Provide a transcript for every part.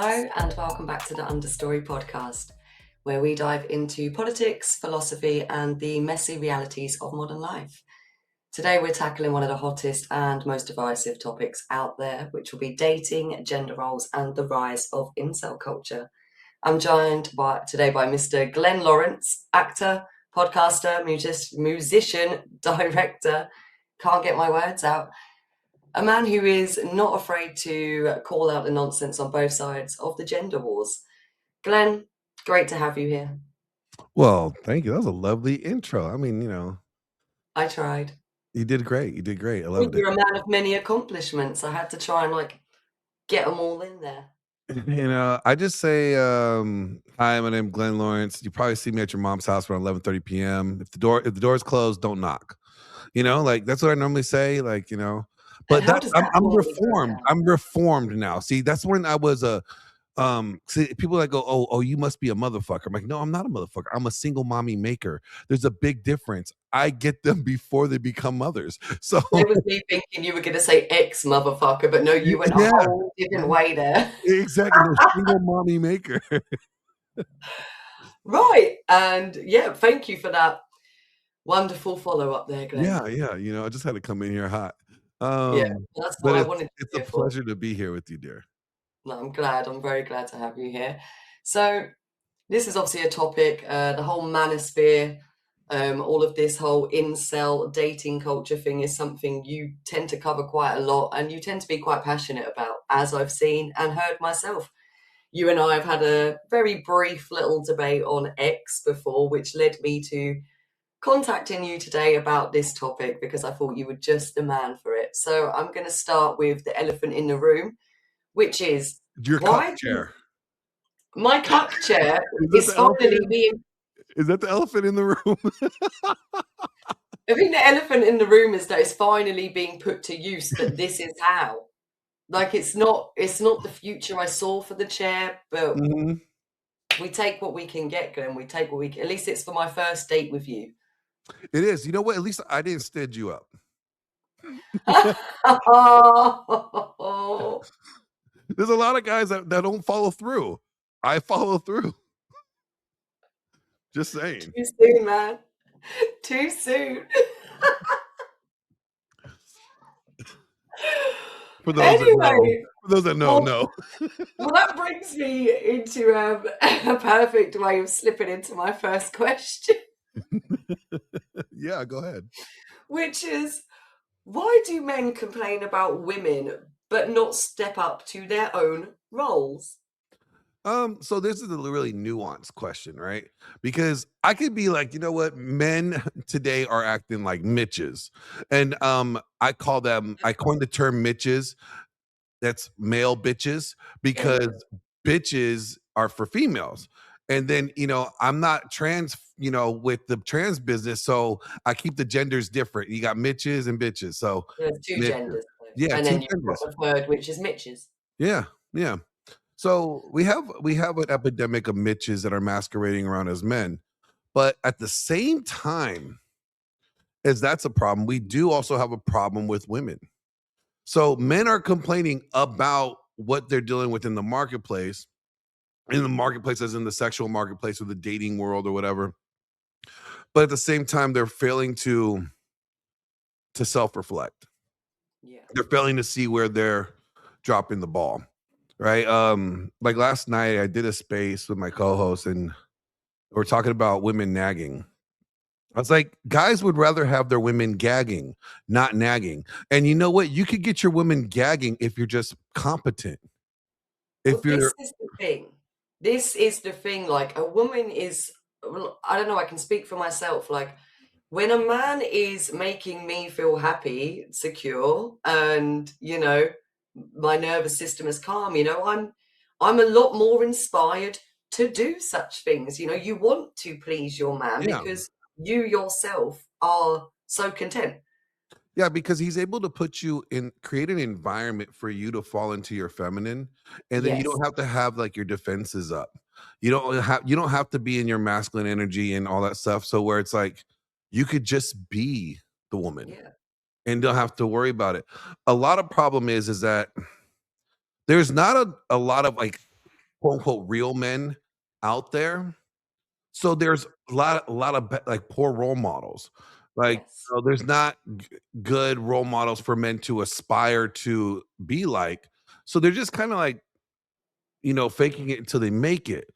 Hello, and welcome back to the Understory podcast, where we dive into politics, philosophy, and the messy realities of modern life. Today, we're tackling one of the hottest and most divisive topics out there, which will be dating, gender roles, and the rise of incel culture. I'm joined today by Mr. Glenn Lawrence, actor, podcaster, musician, director, can't get my words out. A man who is not afraid to call out the nonsense on both sides of the gender wars. Glenn, great to have you here. Well, thank you. That was a lovely intro. I mean, I tried. you did great. You did great. I I think loved it. you're a man of many accomplishments. I had to try and get them all in there. I just say, hi, my name's Glenn Lawrence. You probably see me at your mom's house around 11:30 p.m. If the door's closed, don't knock. That's what I normally say. And But how that does I'm, that I'm normally go reformed. down? I'm reformed now. See, that's when I was see, people that go, oh, you must be a motherfucker. I'm like, no, I'm not a motherfucker. I'm a single mommy maker. There's a big difference. I get them before they become mothers. So It was me thinking you were going to say ex motherfucker, but no, you went a yeah, whole different way there. exactly. No, single mommy maker. Right. And yeah, thank you for that wonderful follow up there, Glenn. Yeah. I just had to come in here hot. Yeah, Um, that's but what I it's wanted to it's be a here for. pleasure to be here with you, dear. No, I'm glad. I'm very glad to have you here. So, this is obviously a topic, the whole manosphere, all of this whole incel dating culture thing is something you tend to cover quite a lot and you tend to be quite passionate about, as I've seen and heard myself. You and I have had a very brief little debate on X before, which led me to contacting you today about this topic because I thought you were just the man for it. So, I'm going to start with the elephant in the room, which is Your cuck why do chair. my cuck chair Is that is the elephant finally in being. is that the elephant in the room? I think the elephant in the room is that it's finally being put to use, that this is how. It's not the future I saw for the chair, but Mhm. we take what we can get, Glenn. We take what we can. At least it's for my first date with you. It is. You know what? At least I didn't stitch you up. There's a lot of guys that don't follow through. I follow through. Just saying. Too soon, man. Too soon. For those that know. Anyway, For those that know, well, no. well, that brings me into a perfect way of slipping into my first question, Yeah, go ahead. which is, why do men complain about women but not step up to their own roles? So this is a really nuanced question, right? Because I could be like, you know what, men today are acting like Mitches. And I coined the term Mitches, that's male bitches, Yeah, because bitches are for females. And then, I'm not trans, with the trans business, so I keep the genders different. You got Mitches and bitches. So there's two Mitches. genders, though. Yeah, And two then you've got genders. the third, which is Mitch's. Yeah, yeah. So we have an epidemic of Mitches that are masquerading around as men. But at the same time as that's a problem, we do also have a problem with women. So men are complaining about what they're dealing with in the marketplace, as in the sexual marketplace or the dating world or whatever. But at the same time, they're failing to self-reflect. Yeah. They're failing to see where they're dropping the ball. Right. Like last night I did a space with my co-host and we're talking about women nagging. I was like, guys would rather have their women gagging, not nagging. And you know what? You could get your women gagging if you're just competent. Well, If this you're is the thing. This is the thing. Like, a woman is, well, I don't know, I can speak for myself. Like, when a man is making me feel happy, secure, and, my nervous system is calm, I'm a lot more inspired to do such things. You want to please your man yeah. because you yourself are so content. Yeah, because he's able to create an environment for you to fall into your feminine, and then you Yes. don't have to have like your defenses up. You don't have to be in your masculine energy and all that stuff. So where it's like you could just be the woman Yeah. and don't have to worry about it. A lot of problem is that there's not a lot of like quote unquote real men out there. So there's a lot of like poor role models. Like, Yes. there's not good role models for men to aspire to be like. So they're just kind of like, faking it until they make it.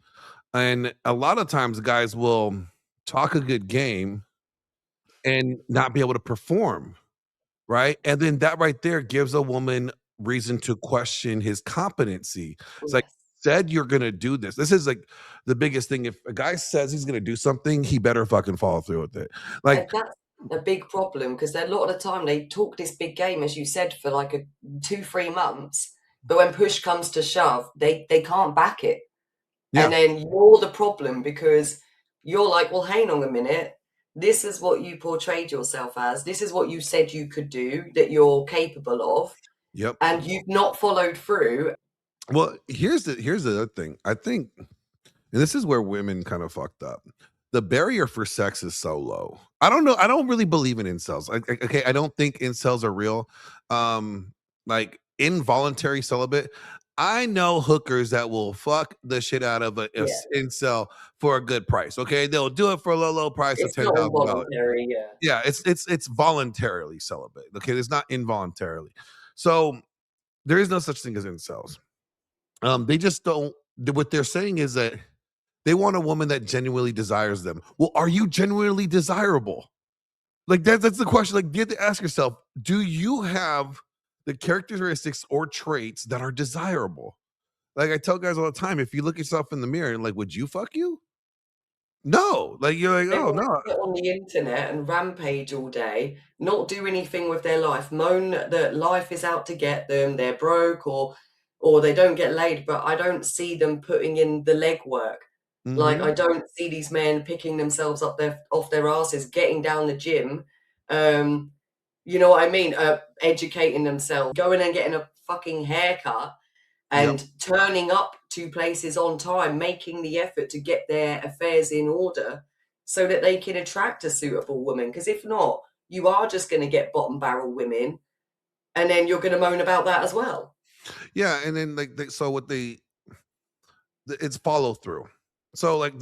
And a lot of times guys will talk a good game and not be able to perform, right? And then that right there gives a woman reason to question his competency. It's like, Yes. said you're gonna do this. This is like the biggest thing. If a guy says he's gonna do something, he better fucking follow through with it. And Like, that's a big problem because a lot of the time they talk this big game, as you said, for like a 2, 3 months, but when push comes to shove, they can't back it. And yeah, then you're the problem because you're like, well, hang on a minute. This is what you portrayed yourself as. This is what you said you could do, that you're capable of, yep. and you've not followed through. Well, here's the other thing. I think, and this is where women kind of fucked up. The barrier for sex is so low. I don't know. I don't really believe in incels. Okay, I don't think incels are real. Like involuntary celibate. I know hookers that will fuck the shit out of Yeah, incel for a good price. Okay, they'll do it for a low price of it's ten not thousand dollars. involuntary. Yeah, Yeah, it's voluntarily celibate. Okay, it's not involuntarily. So there is no such thing as incels. They just don't. What they're saying is that they want a woman that genuinely desires them. Well, are you genuinely desirable? Like that's the question. Like you have to ask yourself, do you have the characteristics or traits that are desirable? Like I tell guys all the time, if you look yourself in the mirror and like, would you fuck you? No. Like you're like, they oh want to no. sit on the internet and rampage all day, not do anything with their life, moan that life is out to get them, they're broke or they don't get laid, but I don't see them putting in the legwork. Like Hmm. I don't see these men picking themselves up their off their asses, getting down the gym, um, you know what I mean? Educating themselves, going and getting a fucking haircut Yep. and turning up to places on time, making the effort to get their affairs in order so that they can attract a suitable woman. Because if not, you are just going to get bottom barrel women and then you're going to moan about that as well. Yeah. And then so what it's follow through. So like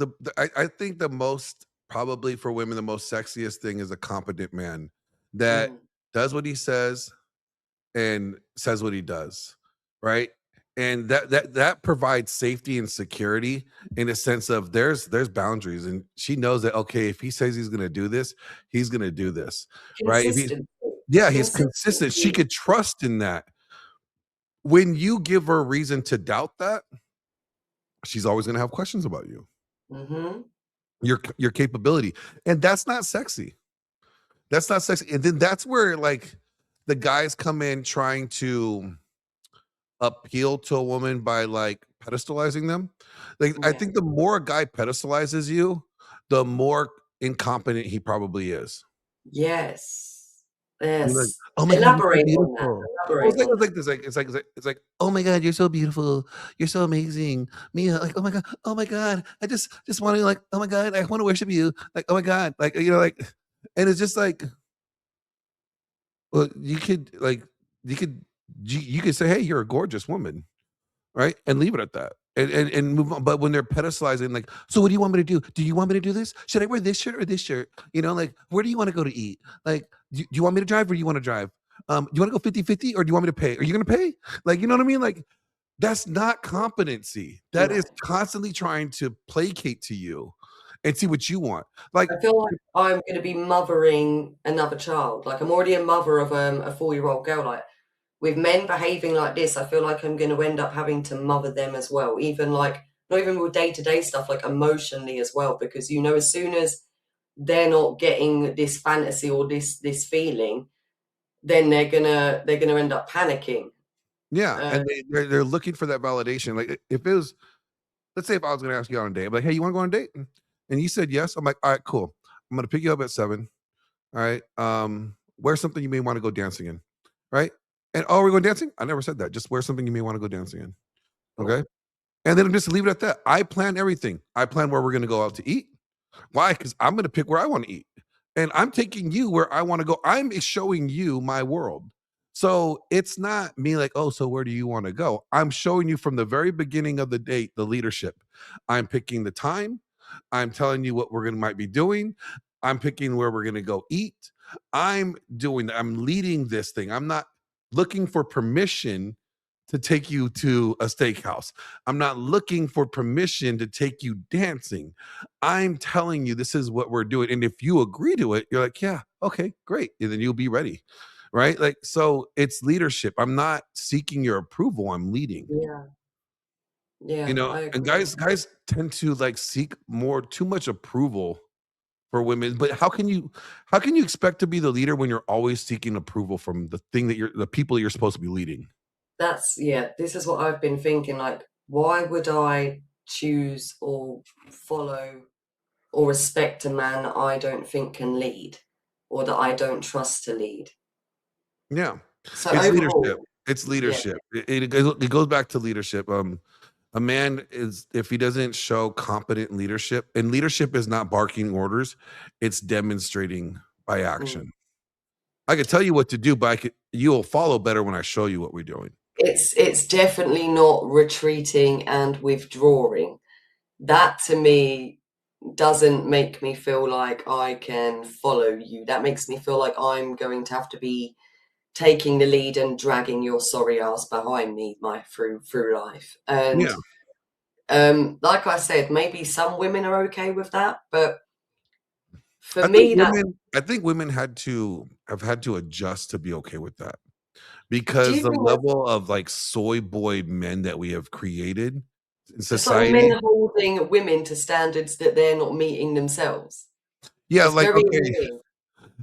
I think the most probably for women the most sexiest thing is a competent man that Mm, does what he says and says what he does, right? And that provides safety and security in a sense of there's boundaries, and she knows that okay, if he says he's going to do this, he's going to do this, right? If he consistency. yeah, he's consistent. She Consistency. could trust in that. When you give her reason to doubt that, she's always going to have questions about you, Hmm. your capability, and that's not sexy. That's not sexy. And then that's where like the guys come in trying to appeal to a woman by like pedestalizing them. Like I Yeah. think the more a guy pedestalizes you, the more incompetent he probably is. Yes. You're like, Yes. oh my god, you're so Elaborate on that. beautiful. Well, Elaborate on it's that. like this, like it's like, oh my god, you're so beautiful, you're so amazing, Mia. Like, oh my god, I just want to like, oh my god, I want to worship you. Like, oh my god, like like, and it's just like, well, you could say, hey, you're a gorgeous woman, right? And leave it at that. And move on. But when they're pedestalizing, like, so what do you want me to do? Do you want me to do this? Should I wear this shirt or this shirt? Like, where do you want to go to eat? Like, do you want me to drive or do you want to drive? Do you want to go 50-50 or do you want me to pay? Are you going to pay? Like, you know what I mean? Like, that's not competency. That is No. constantly trying to placate to you and see what you want. Like, I feel like I'm gonna be mothering another child. Like, I'm already a mother of, a 4-year-old girl, like, with men behaving like this, I feel like I'm gonna end up having to mother them as well, even, like not even with day-to-day stuff, like, emotionally as well, because, as soon as they're not getting this fantasy or this feeling, then they're gonna end up panicking. yeah. Uh, And they're looking for that validation. Like, if it was, let's say if I was going to ask you on a date, I'm like, hey, you want to go on a date? And you said yes. I'm like, all right, cool. I'm going to pick you up at 7. All right. Wear something you may want to go dancing in. Right. And oh, we're going dancing? I never said that. Just wear something you may want to go dancing in. oh, Okay. And then just leave it at that. I plan everything. I plan where we're going to go out to eat. Why? Because I'm going to pick where I want to eat. And I'm taking you where I want to go. I'm showing you my world. So it's not me like, oh, so where do you want to go? I'm showing you from the very beginning of the date the leadership. I'm picking the time. I'm telling you what we're gonna might be doing. I'm picking where we're gonna go eat. I'm leading this thing. I'm not looking for permission to take you to a steakhouse. I'm not looking for permission to take you dancing. I'm telling you this is what we're doing. And if you agree to it, you're like, yeah, okay, great. And then you'll be ready. Right? Like, so it's leadership. I'm not seeking your approval. I'm leading. Yeah, You yeah, know, I and agree. guys tend to like seek more too much approval for women. But how can you expect to be the leader when you're always seeking approval from the people you're supposed to be leading? That's yeah, this is what I've been thinking, like, why would I choose or follow or respect a man that I don't think can lead or that I don't trust to lead? Yeah. So It's leadership. overall, It's yeah, leadership. It goes back to leadership. A man is if he doesn't show competent leadership, and leadership is not barking orders, it's demonstrating by mm. action. I could tell you what to do, but you'll follow better when I show you what we're doing. It's definitely not retreating and withdrawing. That to me doesn't make me feel like I can follow you. That makes me feel like I'm going to have to be taking the lead and dragging your sorry ass behind me through life. And Yeah. like I said, maybe some women are okay with that, but for I think me, that women I think women have had to adjust to be okay with that do because you the think that's level of like soy boy men that we have created in it's like men society. holding women to standards that they're not meeting themselves? Yeah, It's like very okay, annoying.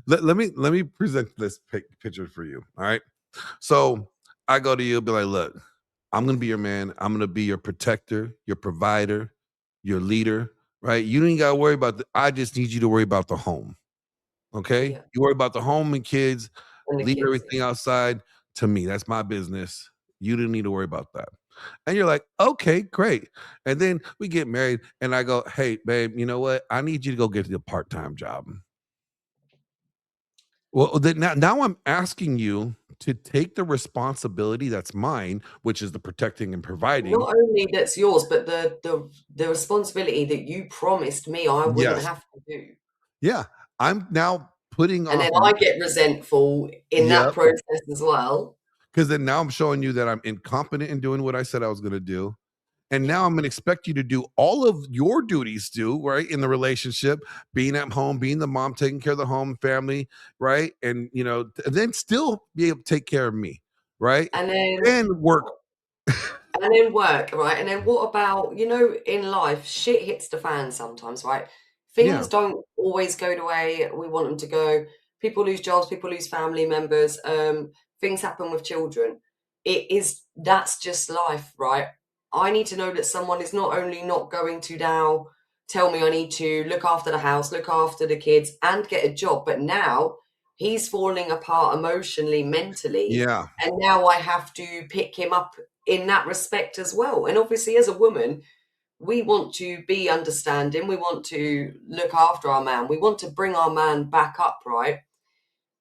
let me present this picture for you. All right. So I go to you, be like, look, I'm gonna be your man. I'm gonna be your protector, your provider, your leader. Right? You ain't gotta worry about I just need you to worry about the home. Okay? Yeah, You worry about the home and kids, and the leave kids, yeah. everything outside to me. That's my business. You didn't need to worry about that. And you're like, okay, great. And then we get married, and I go, hey, babe, you know what? I need you to go get a part-time job. Well, then now I'm asking you to take the responsibility that's mine, which is the protecting and providing. Not only that's yours, but the responsibility that you promised me I wouldn't Yes. have to do. Yeah. I'm now putting And off then I get resentful in that Yep. process as well. Because then now I'm showing you that I'm incompetent in doing what I said I was gonna do. And Yeah. now I'm gonna expect you to do all of your duties too, right? In the relationship, being at home, being the mom, taking care of the home, family, right? And then still be able to take care of me, right? And then And work. And then work, right? And then what about, in life, shit hits the fan sometimes, right? Yeah. Things don't always go the way we want them to go. People lose jobs, people lose family members, things happen with children. That's just life, right? I need to know that someone is not only not going to now tell me I need to look after the house, look after the kids, and get a job, but now he's falling apart emotionally, mentally, Yeah. and now I have to pick him up in that respect as well. And obviously, as a woman, we want to be understanding. We want to look after our man. We want to bring our man back up, right?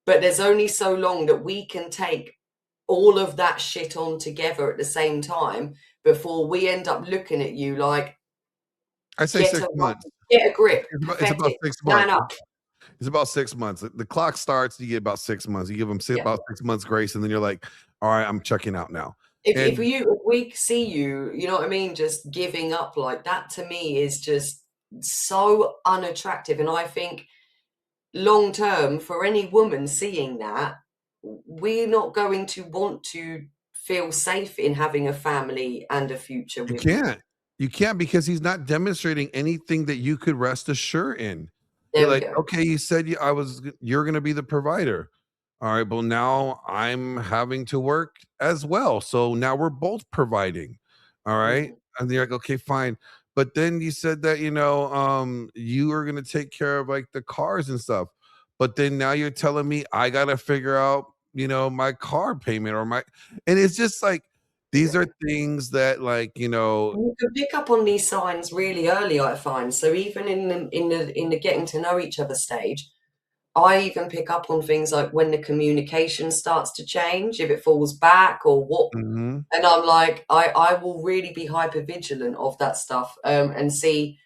But there's only so long that we can take all of that shit on together at the same time before we end up looking at you like, I say get 6 a months. get a grip, It's about pathetic, 6 man months. up. It's about 6 months. The clock starts, you get about 6 months. You give them Yeah. about 6 months grace, and then you're like, "All right, I'm checking out now." If And we see you, you know what I mean, just giving up like that to me is just so unattractive. And I think long term, for any woman seeing that, we're not going to want to feel safe in having a family and a future you with you. can't. You can't because he's not demonstrating anything that you could rest assured in. You're There we like, go. "Okay, you said you're gonna be the provider. All right, well, now I'm having to work as well. So now we're both providing. All right." Mhm. And you're like, "Okay, fine." But then you said that, you are gonna take care of like the cars and stuff. But then now you're telling me I gotta figure out, my car payment or my and it's just like these Yeah. are things that And you can pick up on these signs really early, I find. So even in the getting to know each other stage, I even pick up on things like when the communication starts to change, if it falls back or what. Mhm. And I'm like, I will really be hyper vigilant of that stuff, and see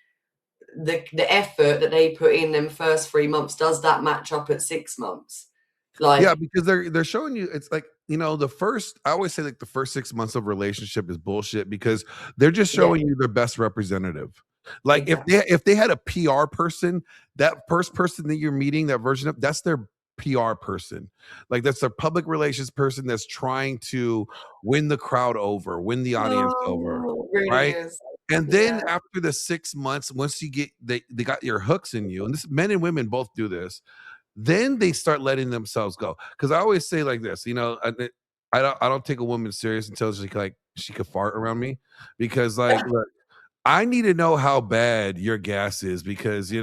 the effort that they put in them first 3 months. Does that match up at 6 months? Yeah, Like, because they're showing you it's like, the first I always say, like, the first 6 months of relationship is bullshit because they're just yeah, showing you their best representative. Like, exactly. if they had a PR person, that first person that you're meeting, that version of that's their PR person. Like, that's their public relations person that's trying to win the crowd over, win the audience over, Oh, it really right? is. And then Yeah. after the 6 months, once you get they got your hooks in you, and this men and women both do this, then they start letting themselves go. Because I always say like this, I don't take a woman serious until she could fart around me because like look, I need to know how bad your gas is because I'm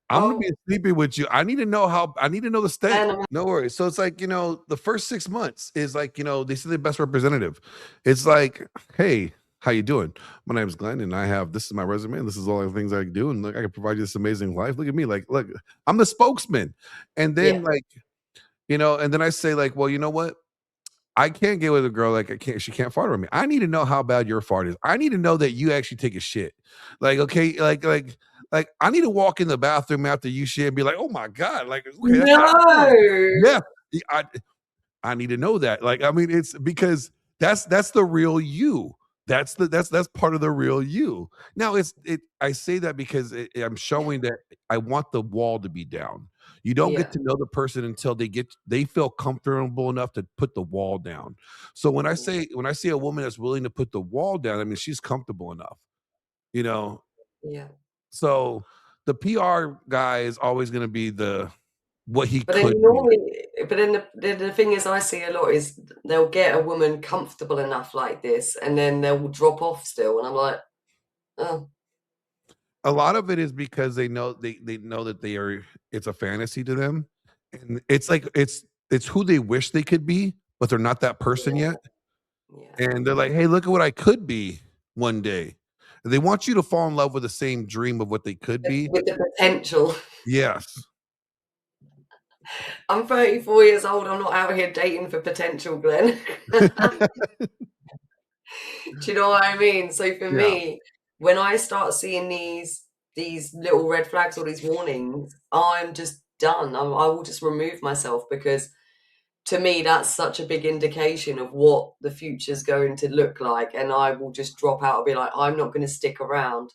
gonna be Oh, sleeping with you. I need to know the stank. and I'm No worries. So it's like, the first 6 months is like, they see the best representative. It's like, hey, how you doing? My name's Glenn, and this is my resume, and this is all the things I do, and look, I can provide you this amazing life. Look at me, like, look, I'm the spokesman. And yeah, then like, and then I say, like, well, you know what? I can't get with a girl like she can't fart on me. I need to know how bad your fart is. I need to know that you actually take a shit. Like, okay, like I need to walk in the bathroom after you shit and be like, oh my God, like, okay, that's not no. cool. Yeah. I I need to know that. Like, I mean, it's because that's the real you. That's part of the real you. Now, I say that because I'm showing that I want the wall to be down. You don't get Yeah, to know the person until they feel comfortable enough to put the wall down. So when I see a woman that's willing to put the wall down, I mean she's comfortable enough, you know. yeah. So the PR guy is always going to be the what he But then could be. normally, but then the thing is, I see a lot is they'll get a woman comfortable enough like this, and then they'll drop off still, and I'm like, oh, A lot of it is because they know that they are it's a fantasy to them, and it's like it's who they wish they could be, but they're not that person yeah, yet, yeah. and they're like, "Hey, look at what I could be one day." They want you to fall in love with the same dream of what they could be. With the potential. Yes. I'm 34 years old. I'm not out here dating for potential, Glenn. Do you know what I mean? So for Yeah. me, when I start seeing these little red flags or these warnings, I'm just done. I will just remove myself because to me that's such a big indication of what the future's going to look like, and I will just drop out and be like, I'm not going to stick around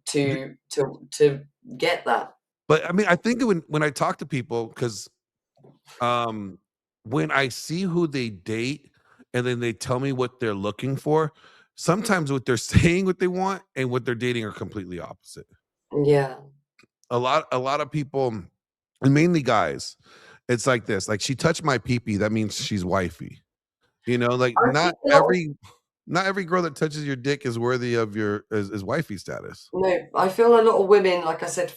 to get that. But, I mean, I think when I talk to people, because um, when I see who they date and then they tell me what they're looking for, sometimes what they're saying what they want and what they're dating are completely opposite. Yeah, A lot of people, and mainly guys, it's like this, like, "She touched my peepee, that means she's wifey." Like, I think a lot of not every girl that touches your dick is worthy of your is wifey status. no, I feel a lot of women, like I said,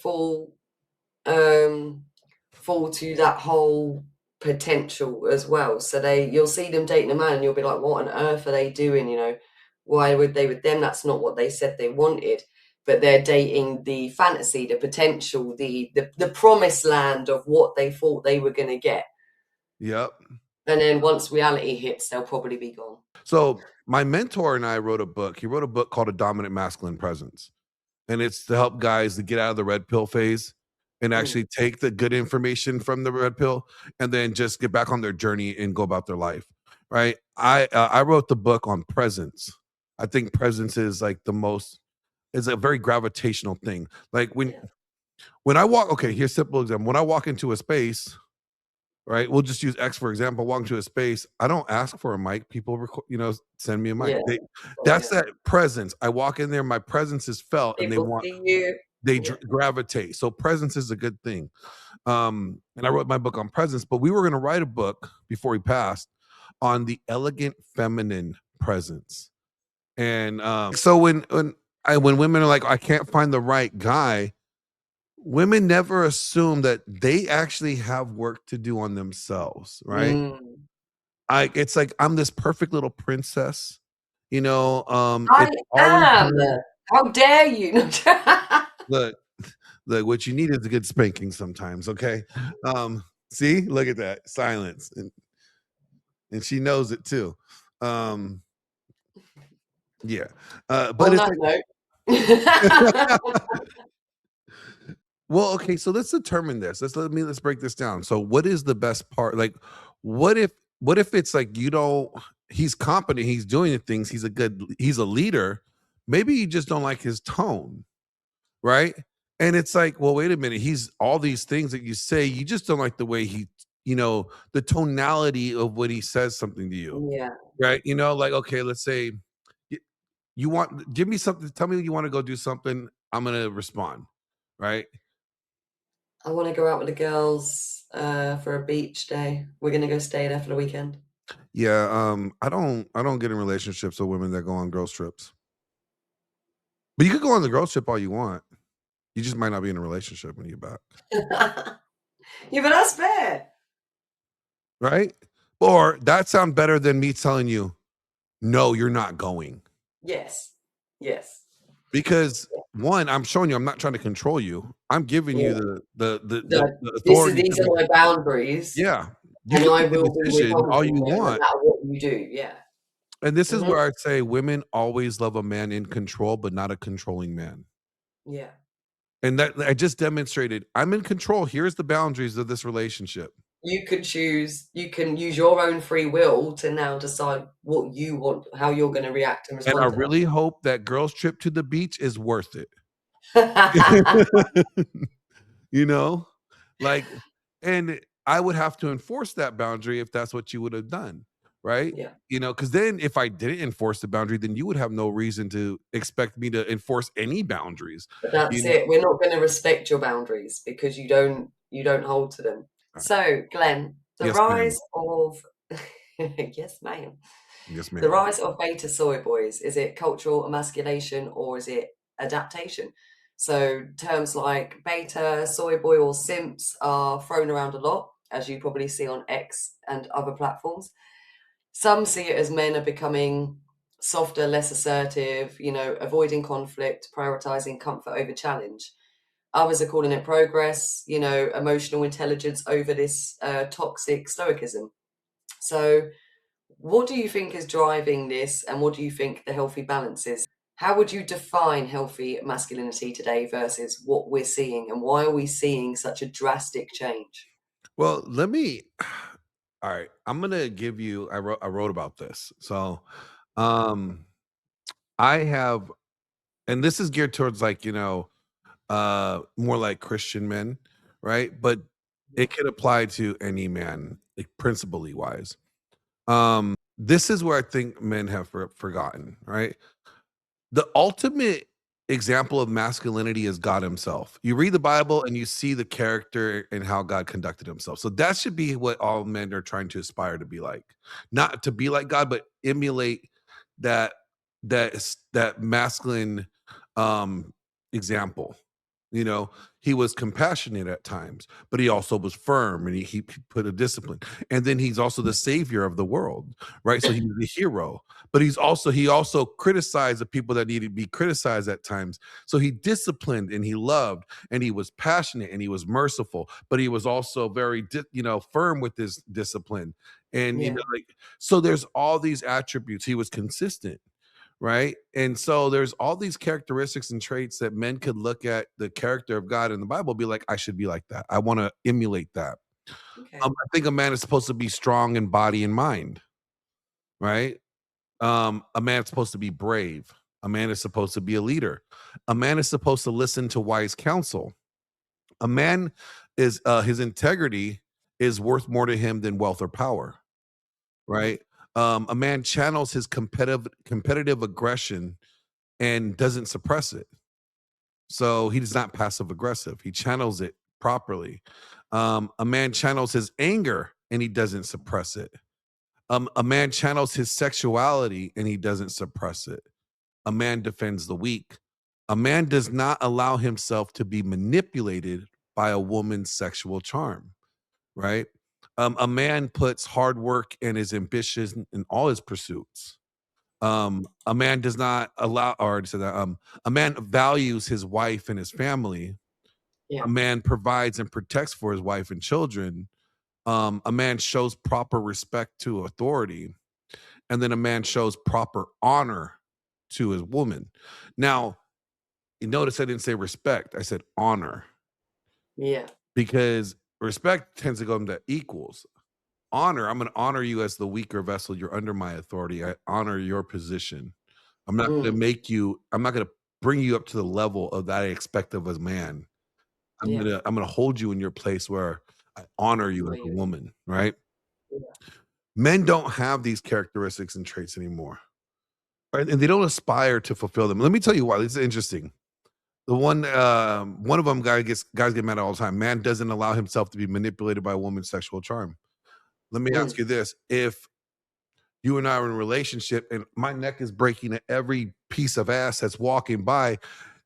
um, fall to that whole potential as well. So you'll see them dating a man, and you'll be like, "What on earth are they doing?" Why would they with them? That's not what they said they wanted. But they're dating the fantasy, the potential, the promised land of what they thought they were going to get. Yep. And then once reality hits, they'll probably be gone. So, my mentor and I wrote a book. He wrote a book called A Dominant Masculine Presence. And it's to help guys to get out of the red pill phase and Mm, actually take the good information from the red pill and then just get back on their journey and go about their life, right? I wrote the book on presence. I think presence is like the most is a very gravitational thing. Like yeah, when I walk, okay, here's a simple example. When I walk into a space, right? We'll just use X for example. Walk into a space, I don't ask for a mic. People, send me a mic. yeah. Oh That's yeah. that presence. I walk in there, my presence is felt, and People see you. they Yeah, gravitate. So presence is a good thing. And I wrote my book on presence, but we were going to write a book before he passed on the elegant feminine presence. And so when women are like, I can't find the right guy, women never assume that they actually have work to do on themselves, right? mm. It's like I'm this perfect little princess, I it's all am. internal. How dare you? Look. Like what you need is a good spanking sometimes, okay? See, look at that silence, and she knows it too. Um, yeah, but On it's that like, note, well, okay, so let's determine this. Let's break this down. So, what is the best part? Like, what if what if it's like you don't? He's competent. He's doing the things. He's a leader. Maybe you just don't like his tone, right? And it's like, well, wait a minute. He's all these things that you say. You just don't like the way the tonality of when he says something to you, yeah, right? Like, okay, let's say y- give me something. Tell me you want to go do something. I'm gonna respond, right? I want to go out with the girls for a beach day. We're gonna go stay there for the weekend. Yeah, I don't get in relationships with women that go on girls trips. But you could go on the girls trip all you want. You just might not be in a relationship when you get back, Yeah, but that's fair. right? Or that sound better than me telling you, no, you're not going. Yes, yes, Because one, I'm showing you I'm not trying to control you. I'm giving you yeah. the This is authority to these are make. my boundaries, Yeah. You and can I make a will be decision all withholding you them no want. matter what you do. Yeah. And this is Hmm. where I'd say women always love a man in control, but not a controlling man. Yeah. And that I just demonstrated I'm in control. Here's the boundaries of this relationship. You could choose. You can use your own free will to now decide what you want, how you're going to react and And I respond to really hope that girl's trip to the beach is worth it. that. You know? Like, and I would have to enforce that boundary if that's what you would have done, right? Yeah. Because then if I didn't enforce the boundary, then you would have no reason to expect me to enforce any boundaries. But that's You it. We're not going to respect your boundaries because you don't hold to them. So, Glenn, the Yes, ma'am. rise of yes, ma'am. Yes, The ma'am. rise of beta soy boys, is it cultural emasculation or is it adaptation? So terms like beta, soy boy, or simps are thrown around a lot, as you probably see on X and other platforms. Some see it as men are becoming softer, less assertive, avoiding conflict, prioritizing comfort over challenge. Others are calling it progress, emotional intelligence over this toxic stoicism. So, what do you think is driving this, and what do you think the healthy balance is? How would you define healthy masculinity today versus what we're seeing, and why are we seeing such a drastic change? Well, let me all right. I'm gonna give you I wrote about this. So um I have and this is geared towards like, more like Christian men, right? But Yeah. it could apply to any man, like principally wise. This is where I think men have forgotten, right? The ultimate example of masculinity is God himself. You read the Bible and you see the character and how God conducted himself. So that should be what all men are trying to aspire to be like. Not to be like God, but emulate that that masculine example. He was compassionate at times, but he also was firm and he put a discipline. And then he's also the savior of the world, right? So he's the hero, but he also criticized the people that needed to be criticized at times. So he disciplined and he loved and he was passionate and he was merciful, but he was also very firm with his discipline. And Yeah. like, so there's all these attributes. He was consistent, right? And so there's all these characteristics and traits that men could look at the character of God in the Bible, be like, I should be like that. I want to emulate that. Okay. I think a man is supposed to be strong in body and mind, right? A man is supposed to be brave. A man is supposed to be a leader. A man is supposed to listen to wise counsel. A man is his integrity is worth more to him than wealth or power, right? A man channels his competitive aggression and doesn't suppress it. So he's not passive aggressive. He channels it properly. A man channels his anger and he doesn't suppress it. A man channels his sexuality and he doesn't suppress it. A man defends the weak. A man does not allow himself to be manipulated by a woman's sexual charm, right? A man puts hard work and is ambitious in all his pursuits. A man does not allow, or I already said that. A man values his wife and his family. Yeah. a man provides and protects for his wife and children, a man shows proper respect to authority, and then a man shows proper honor to his woman. Now, you notice I didn't say respect, I said honor, Yeah. because respect tends to go into equals. Honor, I'm gonna honor you as the weaker vessel. You're under my authority. I honor your position. Mm. I'm not gonna bring you up to the level of that I expect of a man. Yeah. I'm gonna hold you in your place where I honor you as Where a you woman, right? Yeah. Men don't have these characteristics and traits anymore, right? And they don't aspire to fulfill them. Let me tell you why. This is interesting. One of them guys get mad all the time. Man doesn't allow himself to be manipulated by a woman's sexual charm. Let me ask Mm. you this: if you and I are in a relationship and my neck is breaking at every piece of ass that's walking by,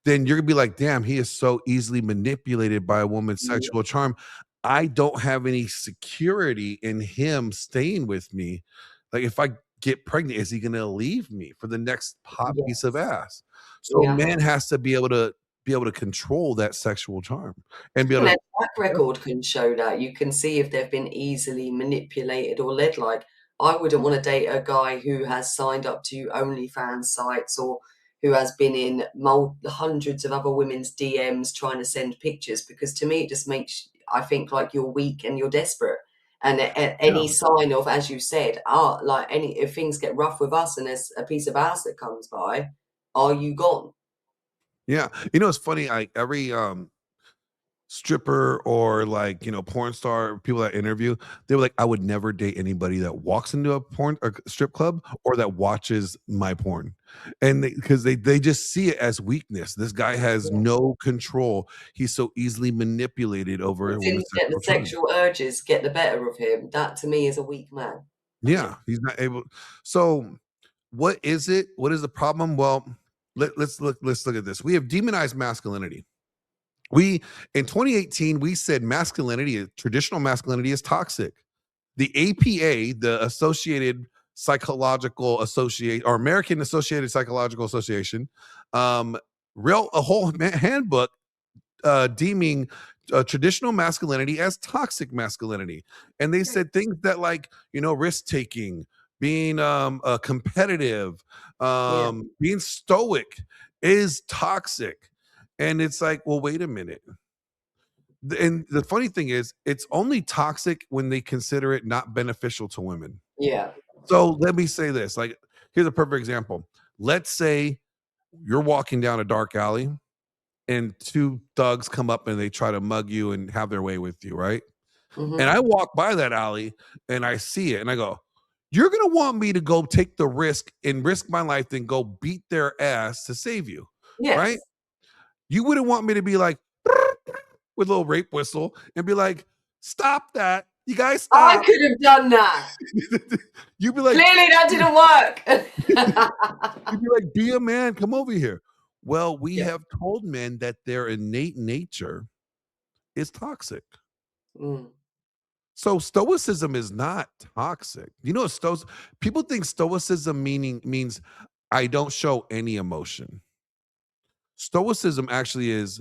then you're gonna be like, damn, he is so easily manipulated by a woman's Yeah. sexual charm. I don't have any security in him staying with me. Like, if I get pregnant, is he gonna leave me for the next hot piece of Yes. ass? So Yeah. man has to be able to control that sexual charm and be And able their to. track record can show that. You can see if they've been easily manipulated or led. Like, I wouldn't want to date a guy who has signed up to OnlyFans sites or who has been in hundreds of other women's DMs trying to send pictures, because to me, it just makes, I think, like you're weak and you're desperate. And Yeah. any sign of, as you said, like any, if things get rough with us and there's a piece of ass that comes by, are you gone? Yeah. You know, it's funny, like every stripper or like, porn star people that interview, they were like, I would never date anybody that walks into a porn or strip club or that watches my porn. And because they just see it as weakness. This guy has Yeah. no control. He's so easily manipulated over When a things woman's get the sexual charm. sexual urges get the better of him, that to me is a weak man. That's Yeah, he's not able. So what is it? What is the problem? Well, let's look at this. We have demonized masculinity. We In 2018, we said traditional masculinity is toxic. The APA, the Associated Psychological Associate or American Associated Psychological Association, um, a whole handbook deeming traditional masculinity as toxic masculinity, and they great. said things that like risk taking, being competitive, Yeah, being stoic is toxic, and it's like, well, wait a minute. And the funny thing is, it's only toxic when they consider it not beneficial to women. yeah. So let me say this: like, here's a perfect example. Let's say you're walking down a dark alley and two thugs come up and they try to mug you and have their way with you, right? And Mhm. I walk by that alley and I see it and I go, you're going to want me to go take the risk and risk my life and go beat their ass to save you, right? Yes. You wouldn't want me to be like with a little rape whistle and be like, stop that. You guys I stop. could have done that. You'd be like, Clearly that didn't you'd work. be like, be a man, come over here. Well, we Yeah. have told men that their innate nature is toxic. Mm. So stoicism is not toxic. People think stoicism means I don't show any emotion. Stoicism actually is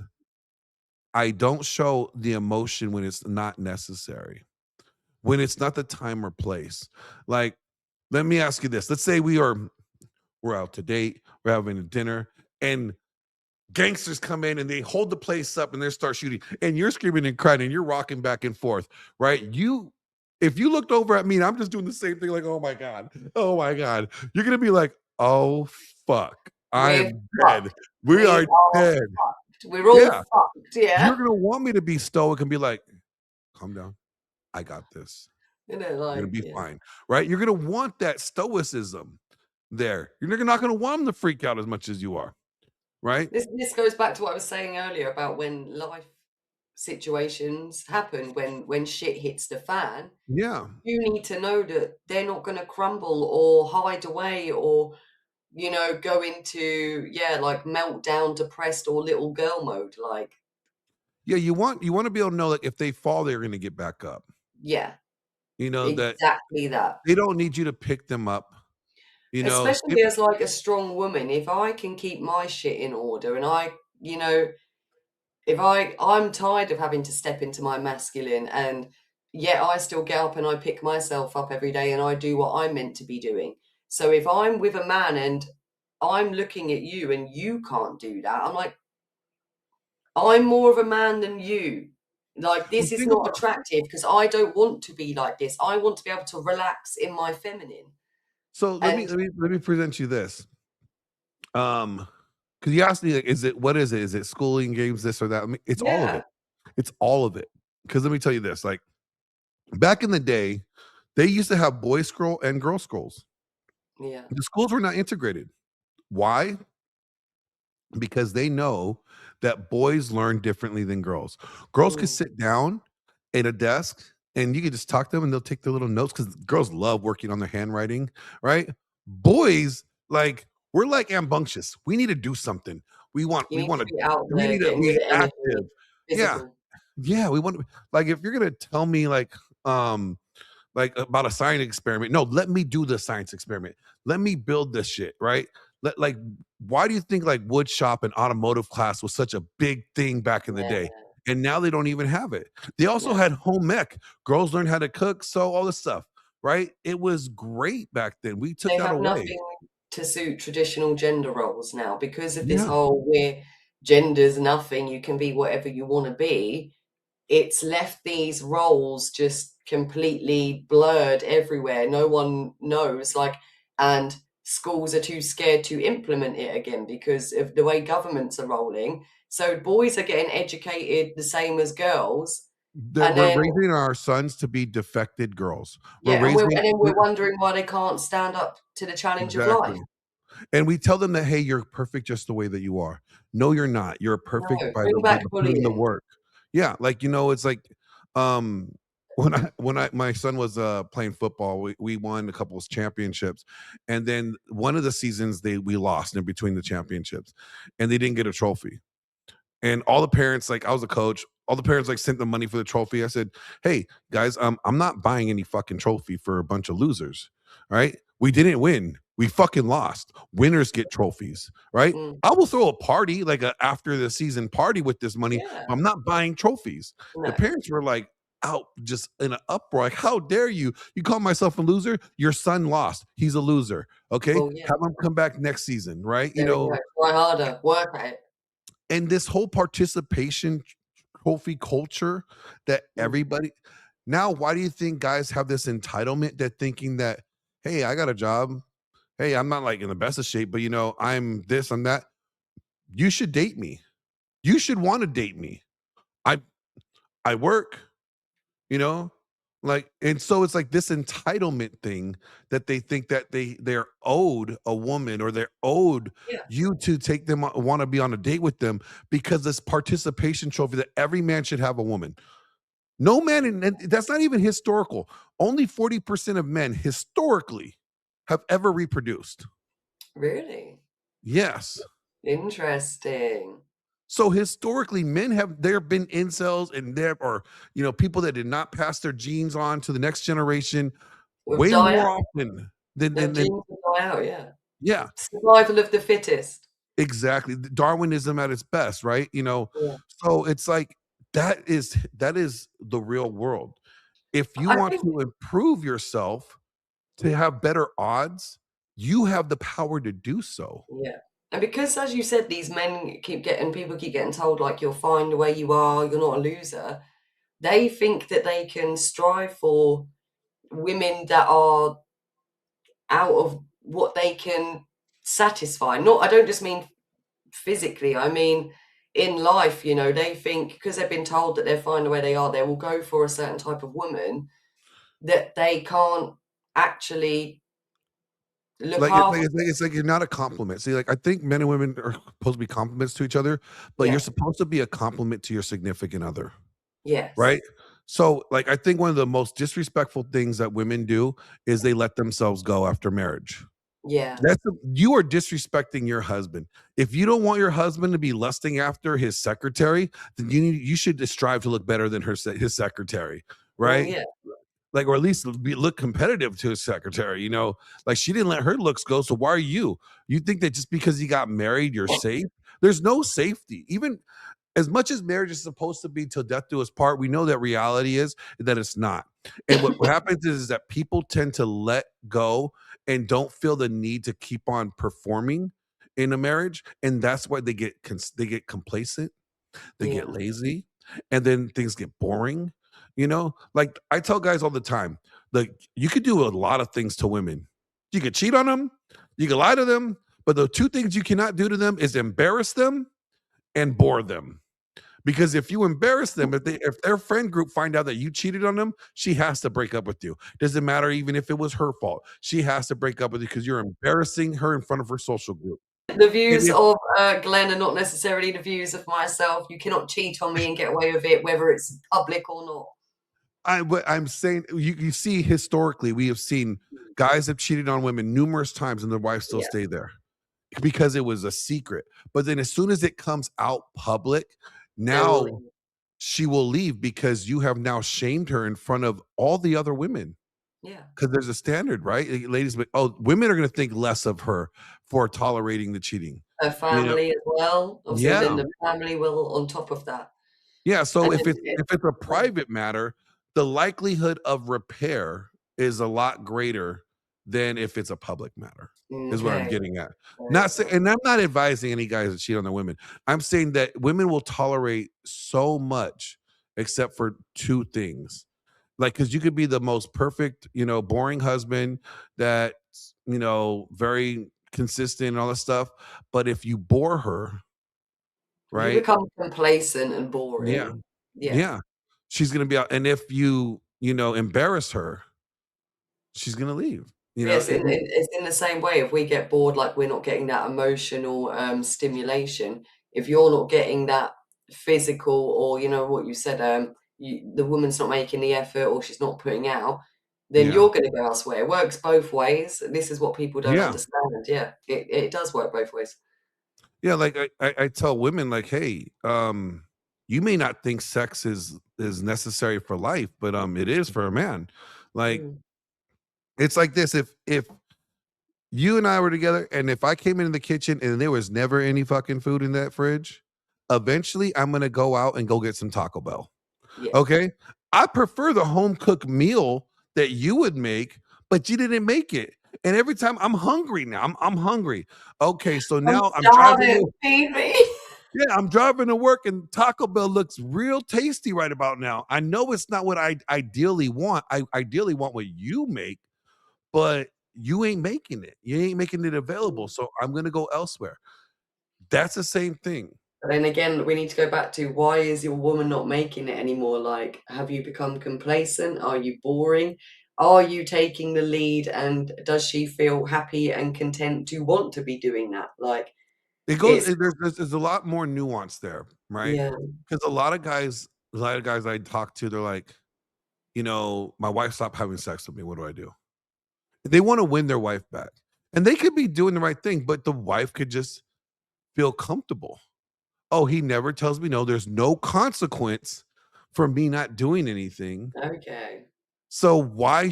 I don't show the emotion when it's not necessary. When it's not the time or place. Like, let me ask you this. Let's say we're out to date, we're having a dinner, and gangsters come in and they hold the place up and they start shooting and you're screaming and crying and you're rocking back and forth, right? If you looked over at me and I'm just doing the same thing, like, oh my god, you're gonna be like, oh fuck, I We're am dead. fucked. We We are are dead. fucked. We're all Yeah, fucked, you're yeah? gonna want me to be stoic and be like, calm down, I got this, you're gonna Like, be yeah. fine, right? You're gonna want that stoicism there. You're not gonna want them to freak out as much as you are, right? This goes back to what I was saying earlier about when life situations happen, when shit hits the fan, Yeah. you need to know that they're not gonna crumble or hide away or, go into, yeah, like meltdown, depressed or little girl mode. Like, Yeah, you want to be able to know, like, if they fall, they're gonna get back up. yeah, That exactly that. they don't need you to pick them up. If Especially as like a strong woman, if I can keep my shit in order and I, you know, I'm tired of having to step into my masculine, and yet I still get up and I pick myself up every day and I do what I'm meant to be doing. So if I'm with a man and I'm looking at you and you can't do that, I'm like, I'm more of a man than you. Like, Well, this is think not about attractive because I don't want to be like this. I want to be able to relax in my feminine. so let me And let me present you this. Because you asked me, like, is it what is it? Is it schooling, games, this or that? I mean, it's all of yeah, it. It's all of it. Because let me tell you this, like back in the day, they used to have boy scroll and girl scrolls. yeah. The schools were not integrated. Why? Because they know that boys learn differently than girls. Girls could Mm. sit down at a desk and you could just talk to them and they'll take their little notes because girls love working on their handwriting, right? Boys, like, we're like ambunctious. We need to do something. We want, You we need want to to, be out we there need to getting rid be of active. energy, Yeah. physical. Yeah. We want to, like, if you're going to tell me, um, like about a science experiment. No, let me do the science experiment. Let me build this shit, right? Like, why do you think like wood shop and automotive class was such a big thing back in the Yeah, day? And now they don't even have it. They also no. had home ec. Girls learned how to cook, sew, all this stuff, right? It was great back then. We took They that have away. nothing to suit traditional gender roles now because of this Yeah. whole where gender's nothing, you can be whatever you wanna be. It's left these roles just completely blurred everywhere. No one knows, like, and schools are too scared to implement it again because of the way governments are rolling. So boys are getting educated the same as girls, That and we're then raising our sons to be defected girls. We're yeah, and raising we're wondering why they can't stand up to the challenge of life. exactly. And we tell them that, "Hey, you're perfect just the way that you are." No, you're not. You're No, perfect by bring back the put in the bullying. work. Yeah, like, it's like, um, when I my son was, playing football, we won a couple of championships, and then one of the seasons we lost in between the championships, and they didn't get a trophy. And all the parents, like I was a coach, all the parents like sent the money for the trophy. I said, "Hey guys, I'm not buying any fucking trophy for a bunch of losers. Right? We didn't win. We fucking lost. Winners get trophies, right? Mm, I will throw a party, like a after the season party with this money, yeah, but I'm not buying trophies." The no. parents were like out just in an uproar, like, "How dare you? You call myself a loser? Your son lost. He's a loser. Okay, Well, yeah, have him come back next season, right?" there we go. Try harder, work at it. And this whole participation trophy culture that Mm, everybody now, why do you think guys have this entitlement that thinking that, hey, I got a job. Hey, I'm not like in the best of shape, but I'm this, I'm that. You should date me. You should want to date me. I I work, you know? Like, and so it's like this entitlement thing that they think that they're owed a woman or they're owed yeah, you to take them want to be on a date with them because this participation trophy that every man should have a woman. No man, and that's not even historical. Only 40% of men historically have ever reproduced. really Yes. interesting. So historically, men have there have been incels and there or people that did not pass their genes on to the next generation With way die more out, often than the than genes will die out, yeah. yeah, Survival of the fittest. exactly. Darwinism at its best, right? Yeah. So it's like that is the real world. If you I want think to improve yourself to have better odds, you have the power to do so. yeah. And because, as you said, these men keep getting people keep getting told, like, "You're fine the way you are, you're not a loser," they think that they can strive for women that are out of what they can satisfy. Not I don't just mean physically, I mean in life, they think because they've been told that they're fine the way they are, they will go for a certain type of woman that they can't actually look Like it's after. like it's like it's like you're not a compliment. See, like I think men and women are supposed to be compliments to each other, but you're Yeah. supposed to be a compliment to your significant other, Yes. right? So, like, I think one of the most disrespectful things that women do is they let themselves go after marriage. Yeah. You are disrespecting your husband. If you don't want your husband to be lusting after his secretary, then you should strive to look better than his secretary, Well, right? yeah. Like, or at least look competitive to his secretary. Like she didn't let her looks go. So why are you? You think that just because you got married, you're safe? There's no safety. Even as much as marriage is supposed to be till death do us part, we know that reality is that it's not. And what happens is that people tend to let go and don't feel the need to keep on performing in a marriage, and that's why they get complacent, they get Yeah. lazy, and then things get boring. Like I tell guys all the time, like you could do a lot of things to women. You could cheat on them, you could lie to them, but the two things you cannot do to them is embarrass them and bore them. Because if you embarrass them, if their friend group find out that you cheated on them, she has to break up with you. Doesn't matter even if it was her fault. She has to break up with you because you're embarrassing her in front of her social group. The And views if of Glenn are not necessarily the views of myself. You cannot cheat on me and get away with it, whether it's public or not. what I'm saying, you see historically, we have seen guys have cheated on women numerous times and their wives still Yeah. stay there because it was a secret. But then as soon as it comes out public, They're all now she will leave because you have now shamed her in front of all the other women. yeah. Because there's a standard, right? Ladies, oh, women are going to think less of her for tolerating the cheating. Her You know? family as well. Obviously, then Yeah, the family will on top of that. yeah. So And if then it's a private matter, the likelihood of repair is a lot greater than if it's a public matter. Is what I'm okay. getting at. Very Not say, cool. and I'm not advising any guys to cheat on their women. I'm saying that women will tolerate so much, except for two things. Like, because you could be the most perfect, boring husband that's, very consistent and all this stuff. But if you bore her, If you right? become complacent and Yeah. boring, yeah. Yeah. She's gonna be out. And if you, embarrass her, she's gonna leave. Yes, it's in the same way. If we get bored, like we're not getting that emotional stimulation, if you're not getting that physical, or what you said, the woman's not making the effort, or she's not putting out, then Yeah. you're going to go elsewhere. It works both ways. This is what people don't Yeah. understand. Yeah, it does work both ways. Yeah. Like I tell women, like, hey, you may not think sex is necessary for life, but it is for a man. Like, Mm. it's like this. If you and I were together, and if I came into the kitchen and there was never any fucking food in that fridge, eventually I'm gonna go out and go get some Taco Bell. Yeah. Okay. I prefer the home cooked meal that you would make, but you didn't make it. And every time I'm hungry now, I'm hungry. Okay, so I'm now I'm driving starving. to Feed me. yeah, I'm driving to work and Taco Bell looks real tasty right about now. I know it's not what I ideally want. I ideally want what you make, but you ain't making it. You ain't making it available. So I'm gonna go elsewhere. That's the same thing. But then again, we need to go back to, why is your woman not making it anymore? Like, have you become complacent? Are you boring? Are you taking the lead? And does she feel happy and content to want to be doing that? Like, it's, There's a lot more nuance there, right? yeah, Because a lot of guys I talk to, they're like, my wife stopped having sex with me. What do I do? They want to win their wife back. And they could be doing the right thing, but the wife could just feel comfortable. Oh, he never tells me no. There's no consequence for me not doing anything. okay. So why